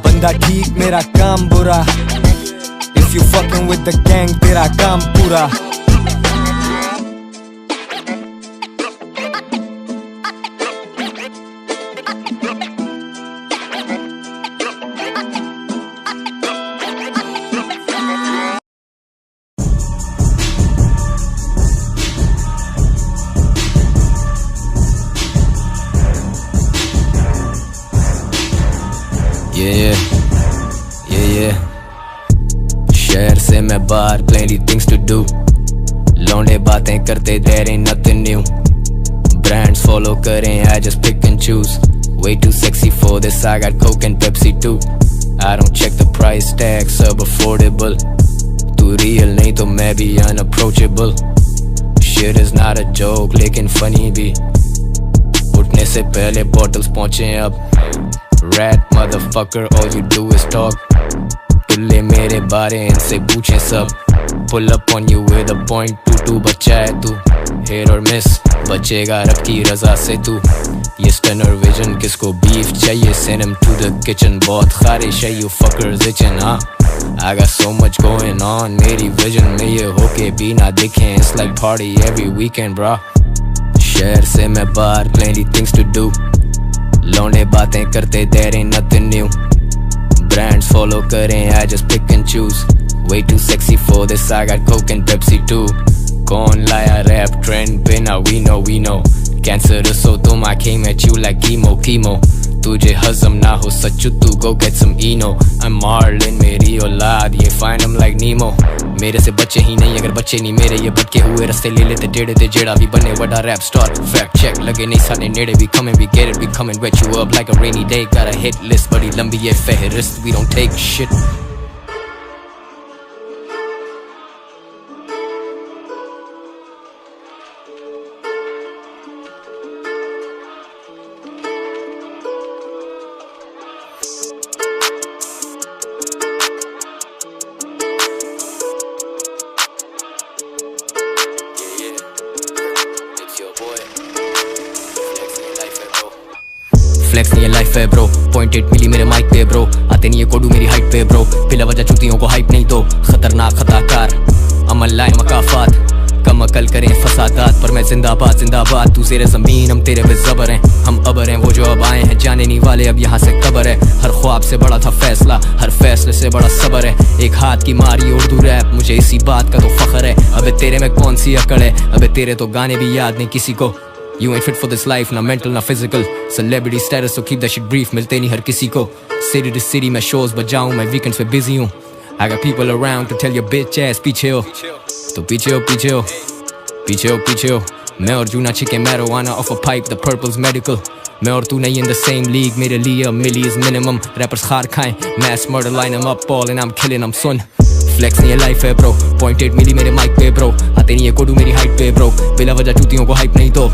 बंदा ठीक मेरा काम बुरा। If you fucking with the gang, तेरा काम पूरा। शहर से मैं बाहर, plenty things to do। लौंडे बातें करते, there ain't nothing new। Brands follow करें, I just pick and choose। Way too sexy for this, I got Coke and Pepsi too। I don't check the price tag, sub affordable। तू real नहीं तो मैं भी unapproachable। Shit is not a joke, लेकिन funny भी। उठने से पहले bottles पहुंचे अब। Rat motherfucker, all you do is talk। तुल्ले मेरे बारे इनसे पूछें सब। Pull up on you with a .22 बच्चा है तू, हेयर और मिस बचेगा रब की रजा से तू। ये स्टनर विजन किसको बीफ चाहिए, send him to the kitchen, बहुत खारिश है you fuckers itching हाँ। I got so much going on, मेरी vision में ये होके भी ना दिखें, it's like party every weekend bro। शहर से मैं बाहर, plenty things to do, लौंडे बातें करते there ain't nothing new, brands follow करें I just pick and choose, way too sexy for this I got Coke and Pepsi too। कौन लाया rap trend पे ना we know, cancerous हो तुम I came at you like chemo, तुझे हजम ना हो सच्चू तू go get some Eno। I'm Marlin मेरी औलाद ये find I'm like Nemo, मेरे से बच्चे ही नहीं अगर बच्चे नहीं मेरे ये भटके हुए रास्ते ले लेते टेढ़े ते जेड़ा भी बने vada rap star, fact check लगे नहीं साने नेड़े we coming we get it we coming wet you up like a rainy day, got a hit list बड़ी लंबी ये फहरिस्त we don't take shit। Flex नहीं है लाइफ है ब्रो, 0.8 मिली मेरे माइक पे ब्रो, आते नहीं है कोडू मेरी हाइट पे ब्रो, बिला वजह चूतियों को हाइप नहीं दो, खतरनाक खताकार अमल लाए मकाफात, कम अकल करें फसादात, पर मैं जिंदाबाद जिंदाबाद, तू ज़ेरे ज़मीन हम तेरे पे ज़बर हैं, हम अबर हैं वो जो अब आए हैं जाने नहीं वाले अब यहाँ से कबर है, हर ख्वाब से बड़ा था फैसला, हर फैसले से बड़ा सबर है, एक हाथ की मारी उर्दू रैप मुझे इसी बात का तो फख्र है, अबे तेरे में कौन सी अकड़ है, अबे तेरे तो गाने भी याद नहीं किसी को, You ain't fit for this life, ना mental ना physical, celebrity status so keep that shit brief, मिलते नहीं हर किसी को, city to city मैं shows बजाऊं, मैं weekends पे busy हूँ, I got people around to tell your bitch ass पीछे हो, तो पीछे हो पीछे हो पीछे हो पीछे हो, मैं और जूना chicken marijuana off a pipe, the purple's medical, मैं और तू नहीं in the same league, मेरे लिए a milli is minimum, rappers खार खाएं, mass murder line them up all and I'm killing them son। Flex नहीं है लाइफ है ब्रो, 0.8 मिली मेरे माइक पे ब्रो, आते नहीं है कोडू मेरी हाइट पे ब्रो, बिला वजह चूतियों को हाइप नहीं दो।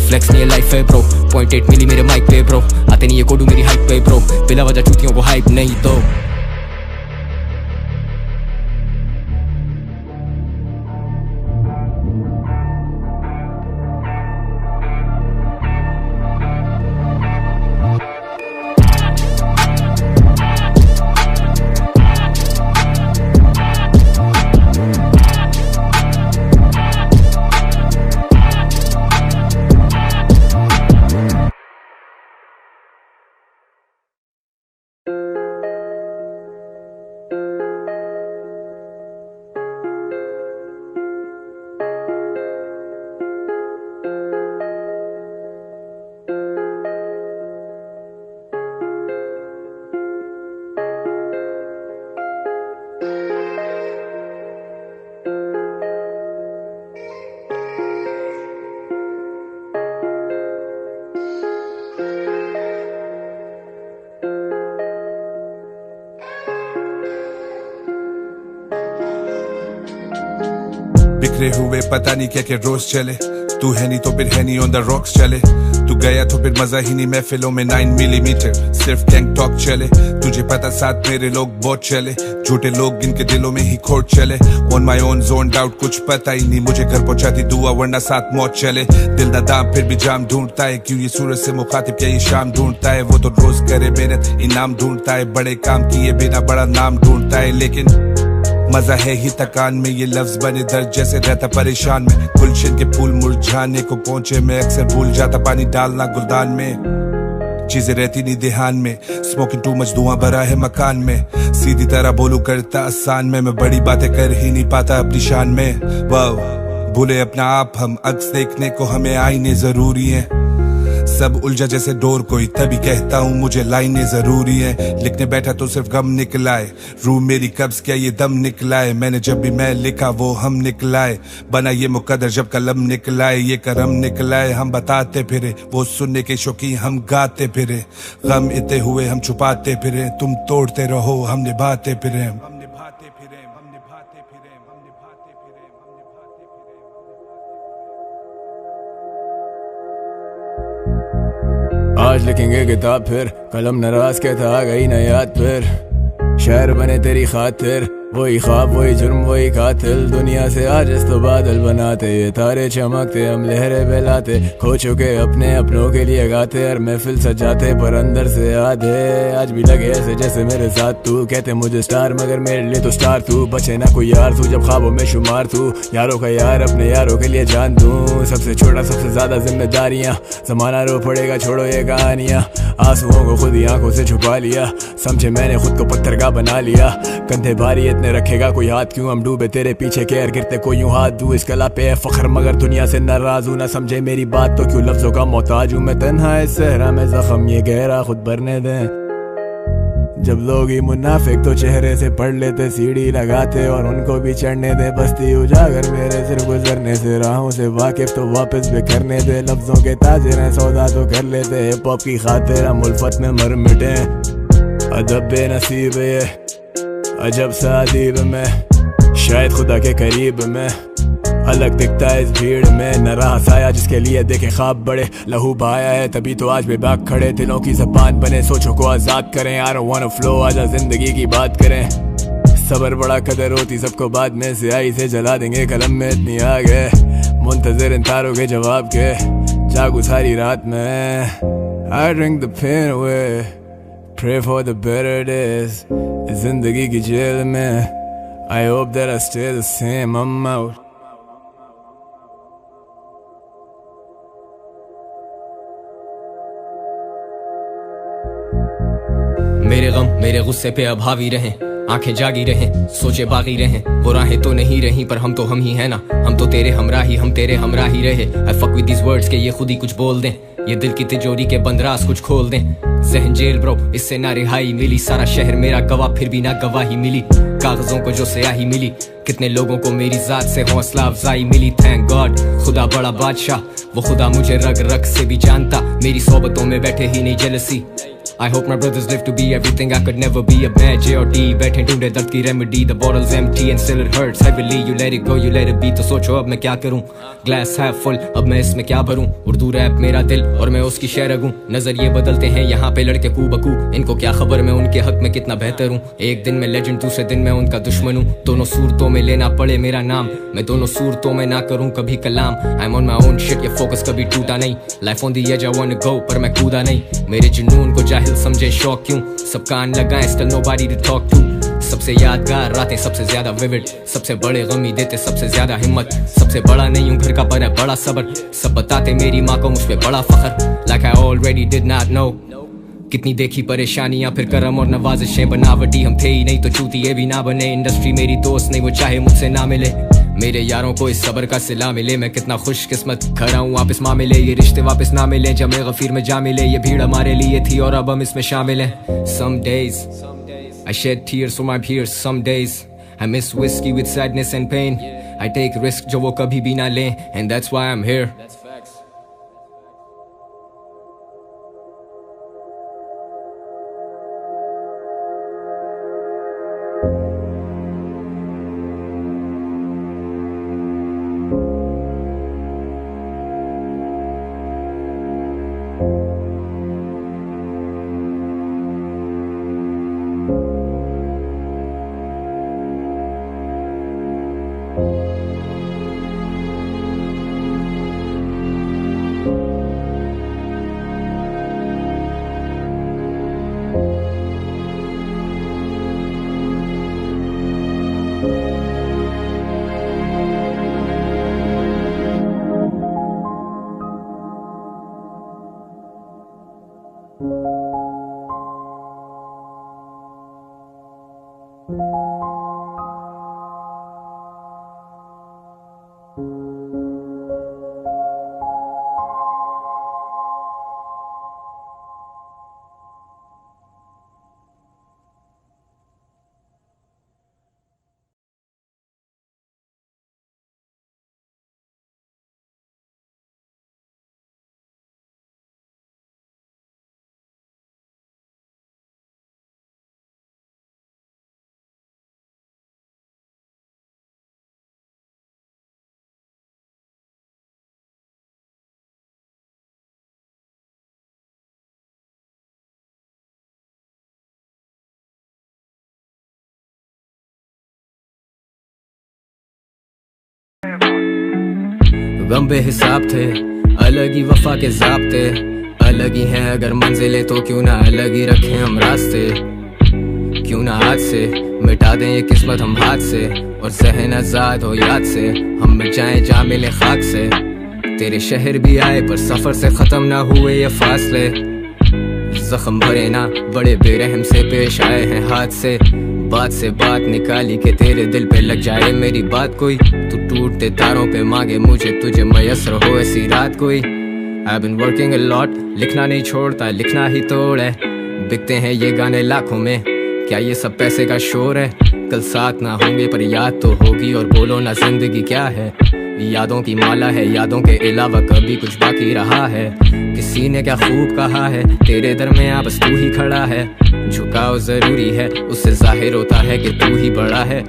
फ्लेक्स नहीं है लाइफ है ब्रो, 0.8 मिली मेरे माइक पे ब्रो, आते नहीं है कोडू मेरी हाइट पे ब्रो, बिला वजह चूतियों को हाइप नहीं दो। बिखरे हुए पता नहीं क्या क्या रोज चले, तू है नहीं तो फिर है नहीं ऑन द रॉक्स चले, तू गया तो फिर मजा ही नहीं महफिलों में 9 मिलीमीटर सिर्फ गैंग टॉक चले, तुझे पता साथ मेरे लोग बहुत चले, झूठे लोग जिनके दिलों में ही खोट चले, on my own zone out कुछ पता ही नहीं, मुझे घर पहुंचाती दुआ वरना साथ मौत चले, दिल ना दाम फिर भी जाम ढूंढता है, क्यों ये सूरज से मुखातिब क्या ये शाम ढूंढता है, वो तो रोज करे मेहनत इनाम ढूंढता है, बड़े काम किए बिना बड़ा नाम ढूंढता है, लेकिन मजा है ही थकान में, ये लफ्ज बने दर्द जैसे रहता परेशान में, गुलशन के फूल मुरझाने को पहुंचे मैं अक्सर भूल जाता पानी डालना गुलदान में, चीजें रहती नहीं ध्यान में, स्मोकिंग टू मच धुआं भरा है मकान में, सीधी तरह बोलू करता आसान में, मैं बड़ी बातें कर ही नहीं पाता अपनी शान में, वाह भूले अपना आप हम, अक्स देखने को हमें आईने जरूरी है, सब उलझा जैसे डोर कोई, तभी कहता हूँ मुझे लाइनें जरूरी है, लिखने बैठा तो सिर्फ गम निकलाए, रूह मेरी कब्ज क्या ये दम निकलाए, मैंने जब भी मैं लिखा वो हम निकलाए, बना ये मुकद्दर जब कलम निकलाए, ये करम निकलाए, हम बताते फिरे, वो सुनने के शौकीन हम गाते फिरे, गम इतने हुए हम छुपाते फिरे, तुम तोड़ते रहो हम निभाते फिरे, आज लिखेंगे किताब फिर, कलम नाराज कहता आ गई ना याद फिर, शहर बने तेरी खातिर, वही ख्वाब वही जुर्म वही कातिल, दुनिया से आज इस तो बादल बनाते, ये तारे चमकते हम लहरें बहलाते, खो चुके अपने अपनों के लिए गाते, और महफिल सजाते पर अंदर से आधे। आज भी लगे ऐसे जैसे मेरे साथ तू, कहते मुझे स्टार मगर मेरे लिए तो स्टार तू, बचे ना कोई यार तू जब ख्वाबों में शुमार तू, यारों का यार अपने यारों के लिए जान दूं, सबसे छोटा सबसे ज्यादा जिम्मेदारियां, जमाना रो पड़ेगा छोड़ो ये कहानियां, आंसुओं को खुद ही आंखों से छुपा लिया, समझे मैंने खुद को पत्थर का बना लिया, कंधे भारी इतने रखेगा कोई हाथ क्यों, हम डूबे तेरे पीछे के गिरते कोई यूं हाथ दूं, इस कला पे है फख्र मगर दुनिया से नाराज हूं, ना समझे मेरी बात तो क्यों लफ्जों का मोहताज हूं, मैं तन्हा इस सहरा में जख्म ये गहरा खुद भरने दें, जब लोग ही मुनाफिक तो चेहरे से पढ़ लेते, सीढ़ी लगाते और उनको भी चढ़ने दे, बस्ती उजागर मेरे सिर गुजरने से, राहों से वाकिफ तो वापस भी करने दे, लफ्जों के ताजिर हैं सौदा तो कर लेते, हिप हॉप की खातिर हम उल्फत में मर मिटे, अदब बेनसीब ये अजब सा अदीब में, शायद खुदा के करीब में, अलग दिखता है इस भीड़ में, न रहा साया जिसके लिए देखे ख्वाब बड़े, लहू बहाया है तभी तो आज बेबाक खड़े, दिलों की ज़बान बने सोचों को आज़ाद करें, I don't wanna flow आजा जिंदगी की बात करें, सबर बड़ा कदर होती सबको बाद में, स्याही से जला देंगे कलम में इतनी आग है, मुंतज़िर इन तारों के जवाब के, जागू सारी रात में, I drink the pain away, pray for the better days, जिंदगी की जेल में, I hope that I stay the same, I'm out. मेरे गम मेरे गुस्से पे अब हावी रहें, आंखें जागी रहें, सोचे बागी रहें, वो राहें तो नहीं रही पर हम तो हम ही है ना, हम तो तेरे हमराही हम तेरे हमराही रहे, I fuck with these words के ये खुद ही कुछ बोल दें, ये दिल की तिजोरी के बंद राज कुछ खोल दें, जहन जेल ब्रो इससे ना रिहाई मिली, सारा शहर मेरा गवाह फिर भी ना गवाही मिली, कागजों को जो स्याही मिली, कितने लोगों को मेरी जात से हौसला अफजाई मिली, थैंक गॉड खुदा बड़ा बादशाह, वो खुदा मुझे रग रग से भी जानता, मेरी सोबतों में बैठे ही नहीं jealousy, I hope my brothers live to be everything I could never be, a bad J or D, बैठे ढूंढे दर्द की remedy, the bottle's empty and still it hurts heavily, you let it go you let it be, तो सोचो अब मैं क्या करूं, glass half full अब मैं इसमें क्या भरूं, उर्दू रैप मेरा दिल और मैं उसकी शेरगूं, नजरिए बदलते हैं यहाँ पे लड़के कू बकू, इनको क्या खबर मैं उनके हक में कितना बेहतर हूँ, एक दिन मैं लेजेंड दूसरे दिन मैं उनका दुश्मन हूँ, दोनों सूरतों में लेना पड़े मेरा नाम, मैं दोनों सूरतों में ना करूँ कभी कलाम, I'm on my own shit ये फोकस कभी टूटा नहीं, life on the edge I wanna go पर मैं कूदा नहीं, मेरे जुनून को जाहिल समझे शौक क्यों, सब कान लगाएं still nobody to talk to, सबसे यादगार रातें सबसे ज्यादा विविड, सबसे बड़े गमी देते सबसे ज्यादा हिम्मत, सबसे बड़ा नहीं हूँ घर का पर है बड़ा सबर, सब बताते मेरी माँ को मुझ पे बड़ा फख्र, like I already did not know, कितनी देखी परेशानियां फिर करम और नवाजिशें, बनावटी हम थे ही नहीं तो चूतिए भी ना बने, इंडस्ट्री मेरी दोस्त नहीं वो चाहे मुझसे ना मिले, मेरे यारों को इस सबर का सिला मिले, मैं कितना खुशकिस्मत खड़ा हूँ वापस मामिले, ये रिश्ते वापस ना मिले जब मैं गफीर में जा मिले, ये भीड़ हमारे लिए थी और अब हम इसमें शामिल हैं, some days I shed tears for my peers, some days I miss whiskey with sadness and pain, I take risk जो वो कभी भी ना लें, and that's why I'm here. गम बेहिसाब थे, अलग ही वफा के ज़ाब्ते, अलग ही हैं अगर मंजिलें तो क्यों ना अलग ही रखें हम रास्ते। क्यों ना आज से मिटा दें ये किस्मत हम हाथ से, और ज़हन आज़ाद हो याद से, हम मिट जाएं जा मिले खाक से। तेरे शहर भी आए पर सफ़र से ख़त्म ना हुए ये फासले, जख्म भरे ना बड़े बेरहम से पेश आए हैं हाथ से बात निकाली के तेरे दिल पे लग जाए मेरी बात कोई। तू टूटते तारों पे मांगे मुझे तुझे मयसर हो ऐसी रात कोई। I've been working a lot, लिखना नहीं छोड़ता लिखना ही तोड़ है। बिकते हैं ये गाने लाखों में, क्या ये सब पैसे का शोर है। कल साथ ना होंगे पर याद तो होगी, और बोलो ना जिंदगी क्या है। यादों की माला है, यादों के अलावा कभी कुछ बाकी रहा है। किसी ने क्या खूब कहा है, तेरे दरमियां बस तू ही खड़ा है। झुकाव जरूरी है, उससे जाहिर होता है कि तू ही बड़ा है।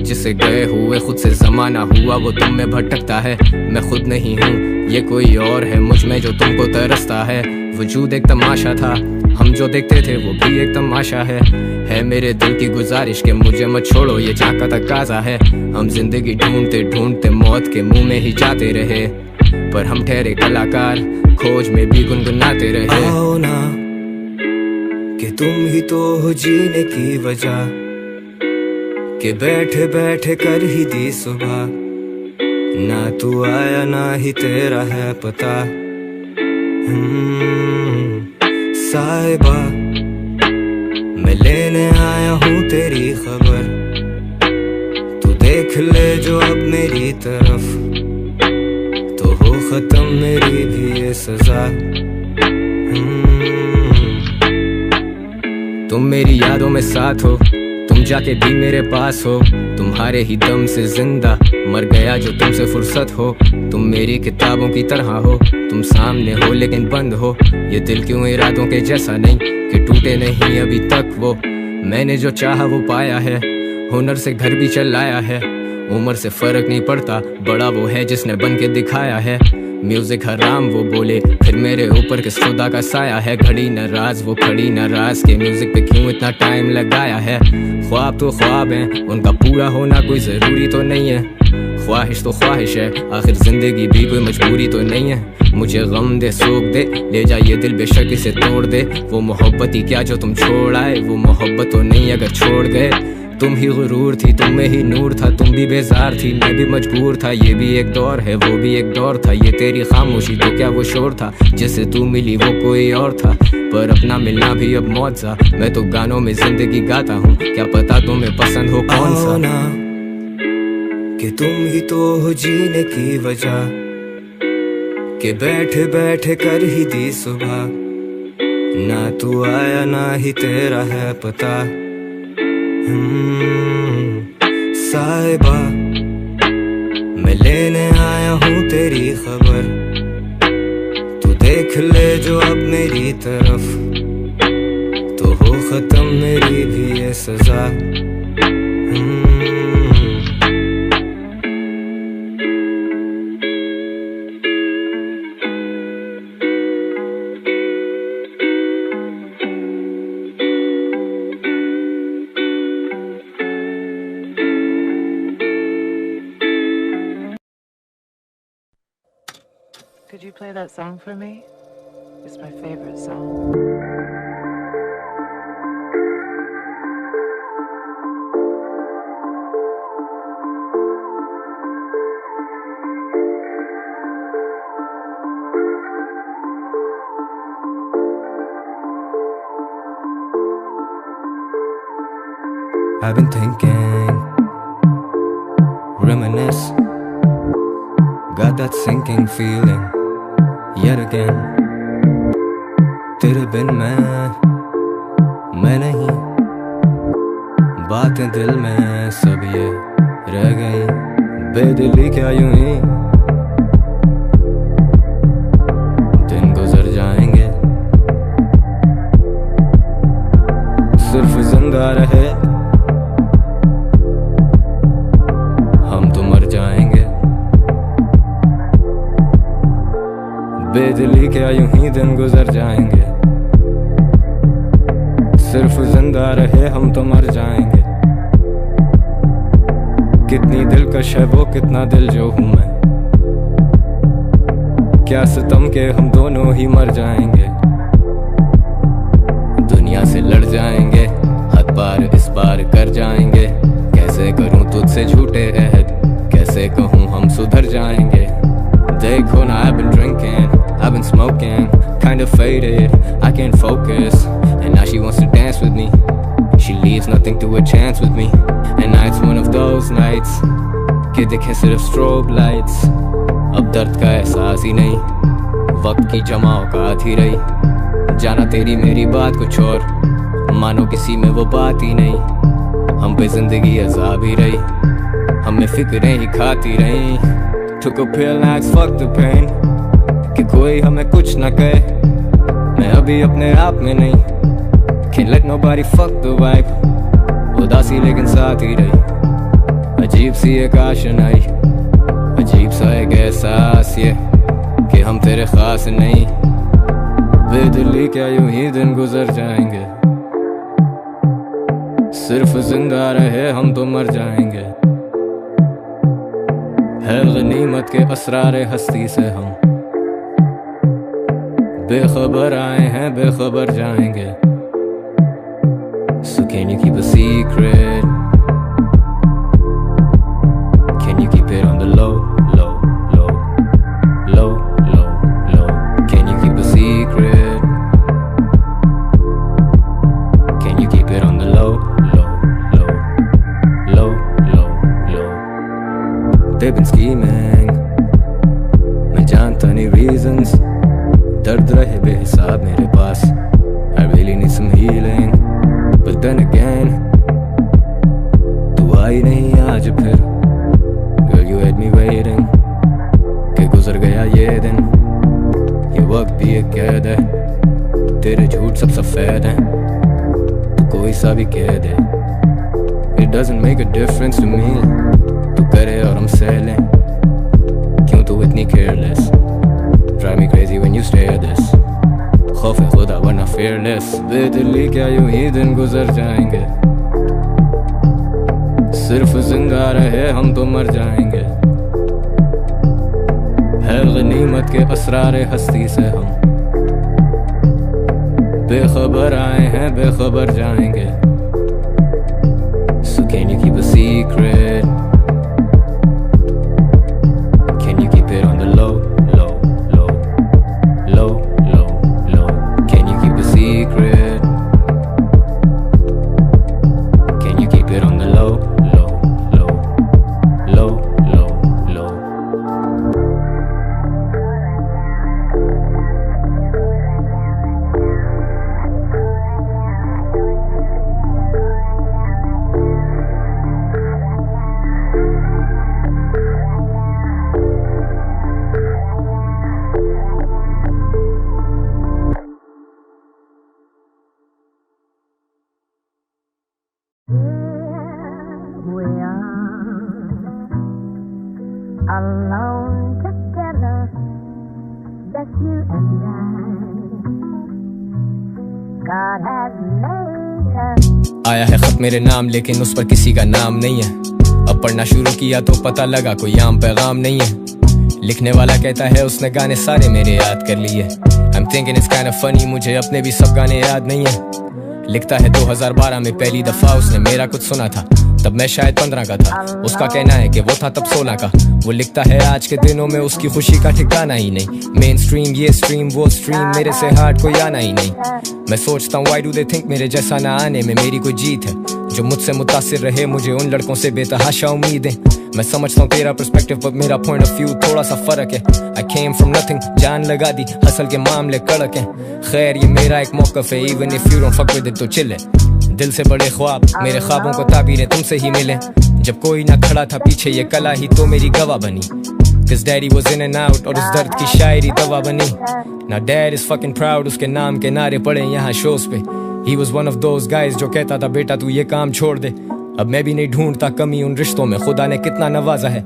जिसे गए हुए खुद से जमाना हुआ, वो तुम में भटकता है। मैं खुद नहीं हूँ, ये कोई और है मुझ में जो तुमको तरसता है। वजूद एक तमाशा था, हम जो देखते थे वो भी एक तमाशा है मेरे दिल की गुजारिश के मुझे मत छोड़ो, ये झांका तकाजा है। हम जिंदगी ढूंढते ढूंढते मौत के मुंह में ही जाते रहे, पर हम ठहरे कलाकार खोज में भी गुनगुनाते रहे। आओ ना कि तुम ही तो हो जीने की वजह, कि बैठे बैठे कर ही दी सुबह। ना तू आया ना ही तेरा है पता। साहिबा मैं लेने आया हूँ तेरी खबर, तू देख ले जो अब मेरी तरफ, तो हो खत्म मेरी भी ये सजा। तुम मेरी यादों में साथ हो, तुम जाके भी मेरे पास हो। तुम्हारे ही दम से जिंदा मर गया जो तुमसे फुर्सत हो। तुम मेरी किताबों की तरह हो, तुम सामने हो लेकिन बंद हो। ये दिल क्यों इरादों के जैसा नहीं कि टूटे नहीं अभी तक वो। मैंने जो चाहा वो पाया है, हुनर से घर भी चलाया है। उम्र से फर्क नहीं पड़ता, बड़ा वो है जिसने बन के दिखाया है। म्यूजिक हराम वो बोले, फिर मेरे ऊपर किस खुदा का साया है। घड़ी नाराज वो खड़ी नाराज के, म्यूजिक पे क्यों इतना टाइम लगाया है। ख्वाब तो ख्वाब हैं, उनका पूरा होना कोई ज़रूरी तो नहीं है। ख्वाहिश तो ख्वाहिश है, आखिर जिंदगी भी कोई मजबूरी तो नहीं है। मुझे गम दे सोख दे, ले जा ये दिल बेशक इसे तोड़ दे। वो मोहब्बत ही क्या जो तुम छोड़ आए, वो मोहब्बत तो नहीं अगर छोड़ गए। तुम ही गुरूर थी, तुम में ही नूर था, तुम भी बेजार थी, मैं भी मजबूर था। ये भी एक दौर है, वो भी एक दौर था। ये तेरी खामोशी तो क्या वो शोर था, जिससे तू मिली वो कोई और था। पर अपना मिलना भी अब मौत सा, मैं तो गानों में जिंदगी गाता हूँ, क्या पता तुम्हें पसंद हो कौन सा। ना कि तुम ही तो हो जीने की वजह, कि बैठे बैठे कर ही दी सुबह। ना तू आया ना ही तेरा है पता। साहिबा मैं लेने आया हूँ तेरी खबर, तू देख ले जो अब मेरी तरफ, तो हो खत्म मेरी भी ये सजा। Could you play that song for me? It's my favorite song. I've been thinking, reminisce, got that sinking feeling yet again. तेरे बिन मैं नहीं, बातें दिल में सब ये रह गई। बेदिली क्या यूं ही दिन गुजर जाएंगे, सिर्फ जिंदा रहे हम तो मर जाएंगे। बेदिली क्या यूं ही दिन गुजर जाएंगे, सिर्फ जिंदा रहे हम तो मर जाएंगे। कितनी दिलकश है वो, कितना दिल जो हूँ मैं, क्या सितम के हम दोनों ही मर जाएंगे, दुनिया से लड़ जाएंगे, हद पार इस बार कर जाएंगे। कैसे करूं तुझसे झूठे अहद, कैसे कहूं हम सुधर जाएंगे। देखो ना I've been drinking, I've been smoking, kind of faded, I can't focus. And now she wants to dance with me, she leaves nothing to a chance with me. And now it's one of those nights कि देखें सिर्फ स्ट्रोब लाइट्स। अब दर्द का एहसास ही नहीं, वक्त की जमा औकात ही रही। जाना तेरी मेरी बात कुछ और, मानो किसी में वो बात ही नहीं। हम पे जिंदगी अज़ाब ही रही, हमें फिक्रें ही खाती रही। Took a pill now it's fuck the pain, कि कोई हमें कुछ ना कहे, मैं अभी अपने आप में नहीं। Can't let nobody fuck the vibe, उदासी लेकिन साथ ही रही। अजीब सी एक आशनाई, अजीब सा एक एहसास ये कि हम तेरे खास नहीं। बेदिली क्या यूं ही दिन गुजर जाएंगे, सिर्फ जिंदा रहे हम तो मर जाएंगे। है गनीमत के असरारे हस्ती से हम, बेखबर आए हैं बेखबर जाएंगे। So can you keep a secret? Can you keep it on the low, low, low, low, low, low? Can you keep a secret? Can you keep it on the low, low, low, low, low, low? They've been scheming, मैं जानता नहीं reasons, दर्द रहे बेहिसाब मेरे पास। I really need some healing, but then again तू आई नहीं आज फिर। Girl you had me waiting, कि गुजर गया ये दिन, ये वक्त भी एक कैद है, तेरे झूठ सब सफेद हैं, तू कोई सा भी कह दे। It doesn't make a difference to me, तू करे और हम सह लें, क्यों तू इतनी careless? Drive me crazy when you stare at this, खौफ है खुदा वरना fearless। बेदिली क्या यूं ही दिन गुजर जाएंगे, सिर्फ जिंदा रहे हम तो मर जाएंगे। है गनीमत के असरारे हस्ती से हम, बेखबर आए हैं बेखबर जाएंगे। So can you keep a secret? Can you keep it on the low, low, low, low, low, low? Can you keep a secret? Can you keep it on the low, low, low, low, low, low? We are alone together, just you and I. God has made us. आया है खत मेरे नाम लेकिन उस पर किसी का नाम नहीं है। अब पढ़ना शुरू किया तो पता लगा कोई आम पैगाम नहीं है। लिखने वाला कहता है उसने गाने सारे मेरे याद कर लिए। I'm thinking it's kind of funny, मुझे अपने भी सब गाने याद नहीं है। लिखता है 2012 में पहली दफा उसने मेरा कुछ सुना था, तब मैं शायद 15 का था। उसका कहना है कि वो था तब 16 का। वो लिखता है आज के दिनों में उसकी खुशी का ठिकाना ही नहीं। मेन स्ट्रीम ये स्ट्रीम वो स्ट्रीम, मेरे से हार्ड कोई आना ही नहीं। मैं सोचता हूँ why do they think मेरे जैसा ना आने में मेरी कोई जीत है। जो मुझसे मुतासिर रहे मुझे उन लड़कों से बेतहाशा उम्मीदें। मैं समझता हूँ तेरा पर्सपेक्टिव पर मेरा पॉइंट ऑफ व्यू थोड़ा सा फर्क है। I came from nothing, जान लगा दी, हसल के मामले कड़क हैं। खैर ये मेरा एक मौकफ है, even if you don't fuck with it तो chill है। दिल से बड़े ख्वाब, मेरे ख्वाबों को ताबीरें तुमसे ही मिले। जब कोई ना खड़ा था पीछे ये कला ही तो मेरी गवाह बनी। Cause daddy was in and out और उस दर्द की शायरी दवा बनी। Now dad is fucking proud, उसके नाम के नारे पड़े यहाँ शोज पे। He was one of those guys जो कहता था बेटा तू ये काम छोड़ दे। अब मैं भी नहीं ढूंढता कमी उन रिश्तों में, खुदा ने कितना नवाजा है।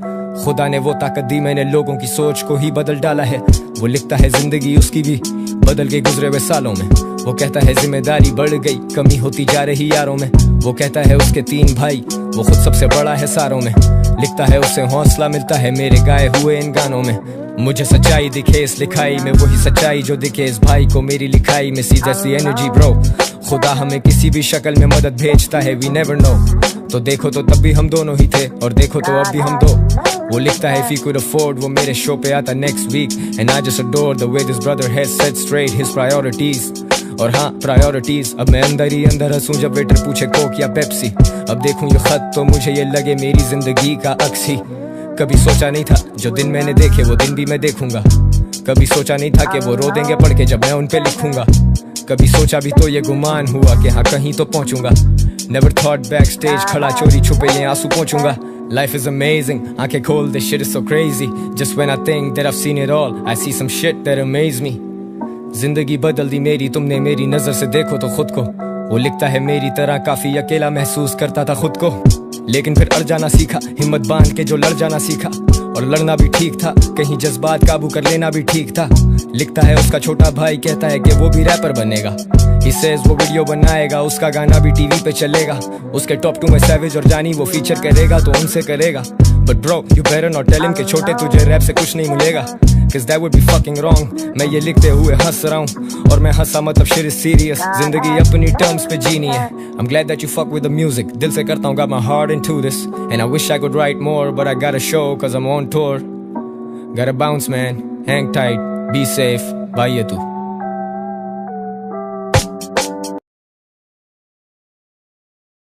खुदा ने वो ताकत दी, मैंने लोगों की सोच को ही बदल डाला है। वो लिखता है जिंदगी उसकी भी बदल के गुजरे हुए सालों में। वो कहता है जिम्मेदारी बढ़ गई, कमी होती जा रही यारों में। वो कहता है उसके 3 भाई, वो खुद सबसे बड़ा है सारों में। लिखता है उसे हौसला मिलता है मेरे गाए हुए इन गानों में। मुझे सच्चाई दिखे इस लिखाई में, वही सच्चाई जो दिखे इस भाई को मेरी लिखाई में। सी जैसी एनर्जी ब्रो, खुदा हमें किसी भी शक्ल में मदद भेजता है, वी नेवर नो। तो देखो तो तब भी हम दोनों ही थे, और देखो तो अब भी हम दो। वो लिखता है if he could afford, वो मेरे शो पे आता next week, and I just adore the way this brother has set straight his priorities। और हाँ प्रायोरिटीज, अब मैं अंदर ही अंदर हंसूं जब वेटर पूछे कोक या पेप्सी। अब देखूं ये खत तो मुझे ये लगे मेरी जिंदगी का अक्स ही। कभी सोचा नहीं था जो दिन मैंने देखे वो दिन भी मैं देखूंगा। कभी सोचा नहीं था कि वो रो देंगे पढ़ के जब मैं उन पे लिखूंगा। कभी सोचा भी तो ये गुमान हुआ कि हाँ कहीं तो पहुंचूंगा। Never thought backstage खड़ा चोरी छुपे ये आंसू पहुंचूंगा। Life is amazing, आंखें खोल this shit is so crazy। Just when I think that I've seen it all, I see some shit that amaze me। जिंदगी बदल दी मेरी तुमने मेरी नजर से देखो तो खुद को। वो लिखता है मेरी तरह काफी अकेला महसूस करता था खुद को, लेकिन फिर अड़ जाना सीखा, हिम्मत बांध के जो लड़ जाना सीखा। और लड़ना भी ठीक था, कहीं जज्बात काबू कर लेना भी ठीक था। लिखता है उसका छोटा भाई कहता है कि वो भी रैपर बनेगा। He says वो वीडियो बनाएगा, उसका गाना भी टीवी पे चलेगा। उसके टॉप 2 में सैवेज और जानी वो फीचर करेगा तो उनसे करेगा। But bro, you better not tell him कि छोटे तुझे रैप से कुछ नहीं मिलेगा, cause that would be fucking wrong। मैं ये लिखते हुए हंस रहा हूँ, और मैं हंसा मतलब shit is serious। जिंदगी अपनी टर्म्स पे जीनी है। I'm glad that you fuck with the music, दिल से करता हूँ, got my heart into this, and I wish I could write more, but I gotta show cause I'm on tour। Gotta bounce man, hang tight, be safe, bye ये तू।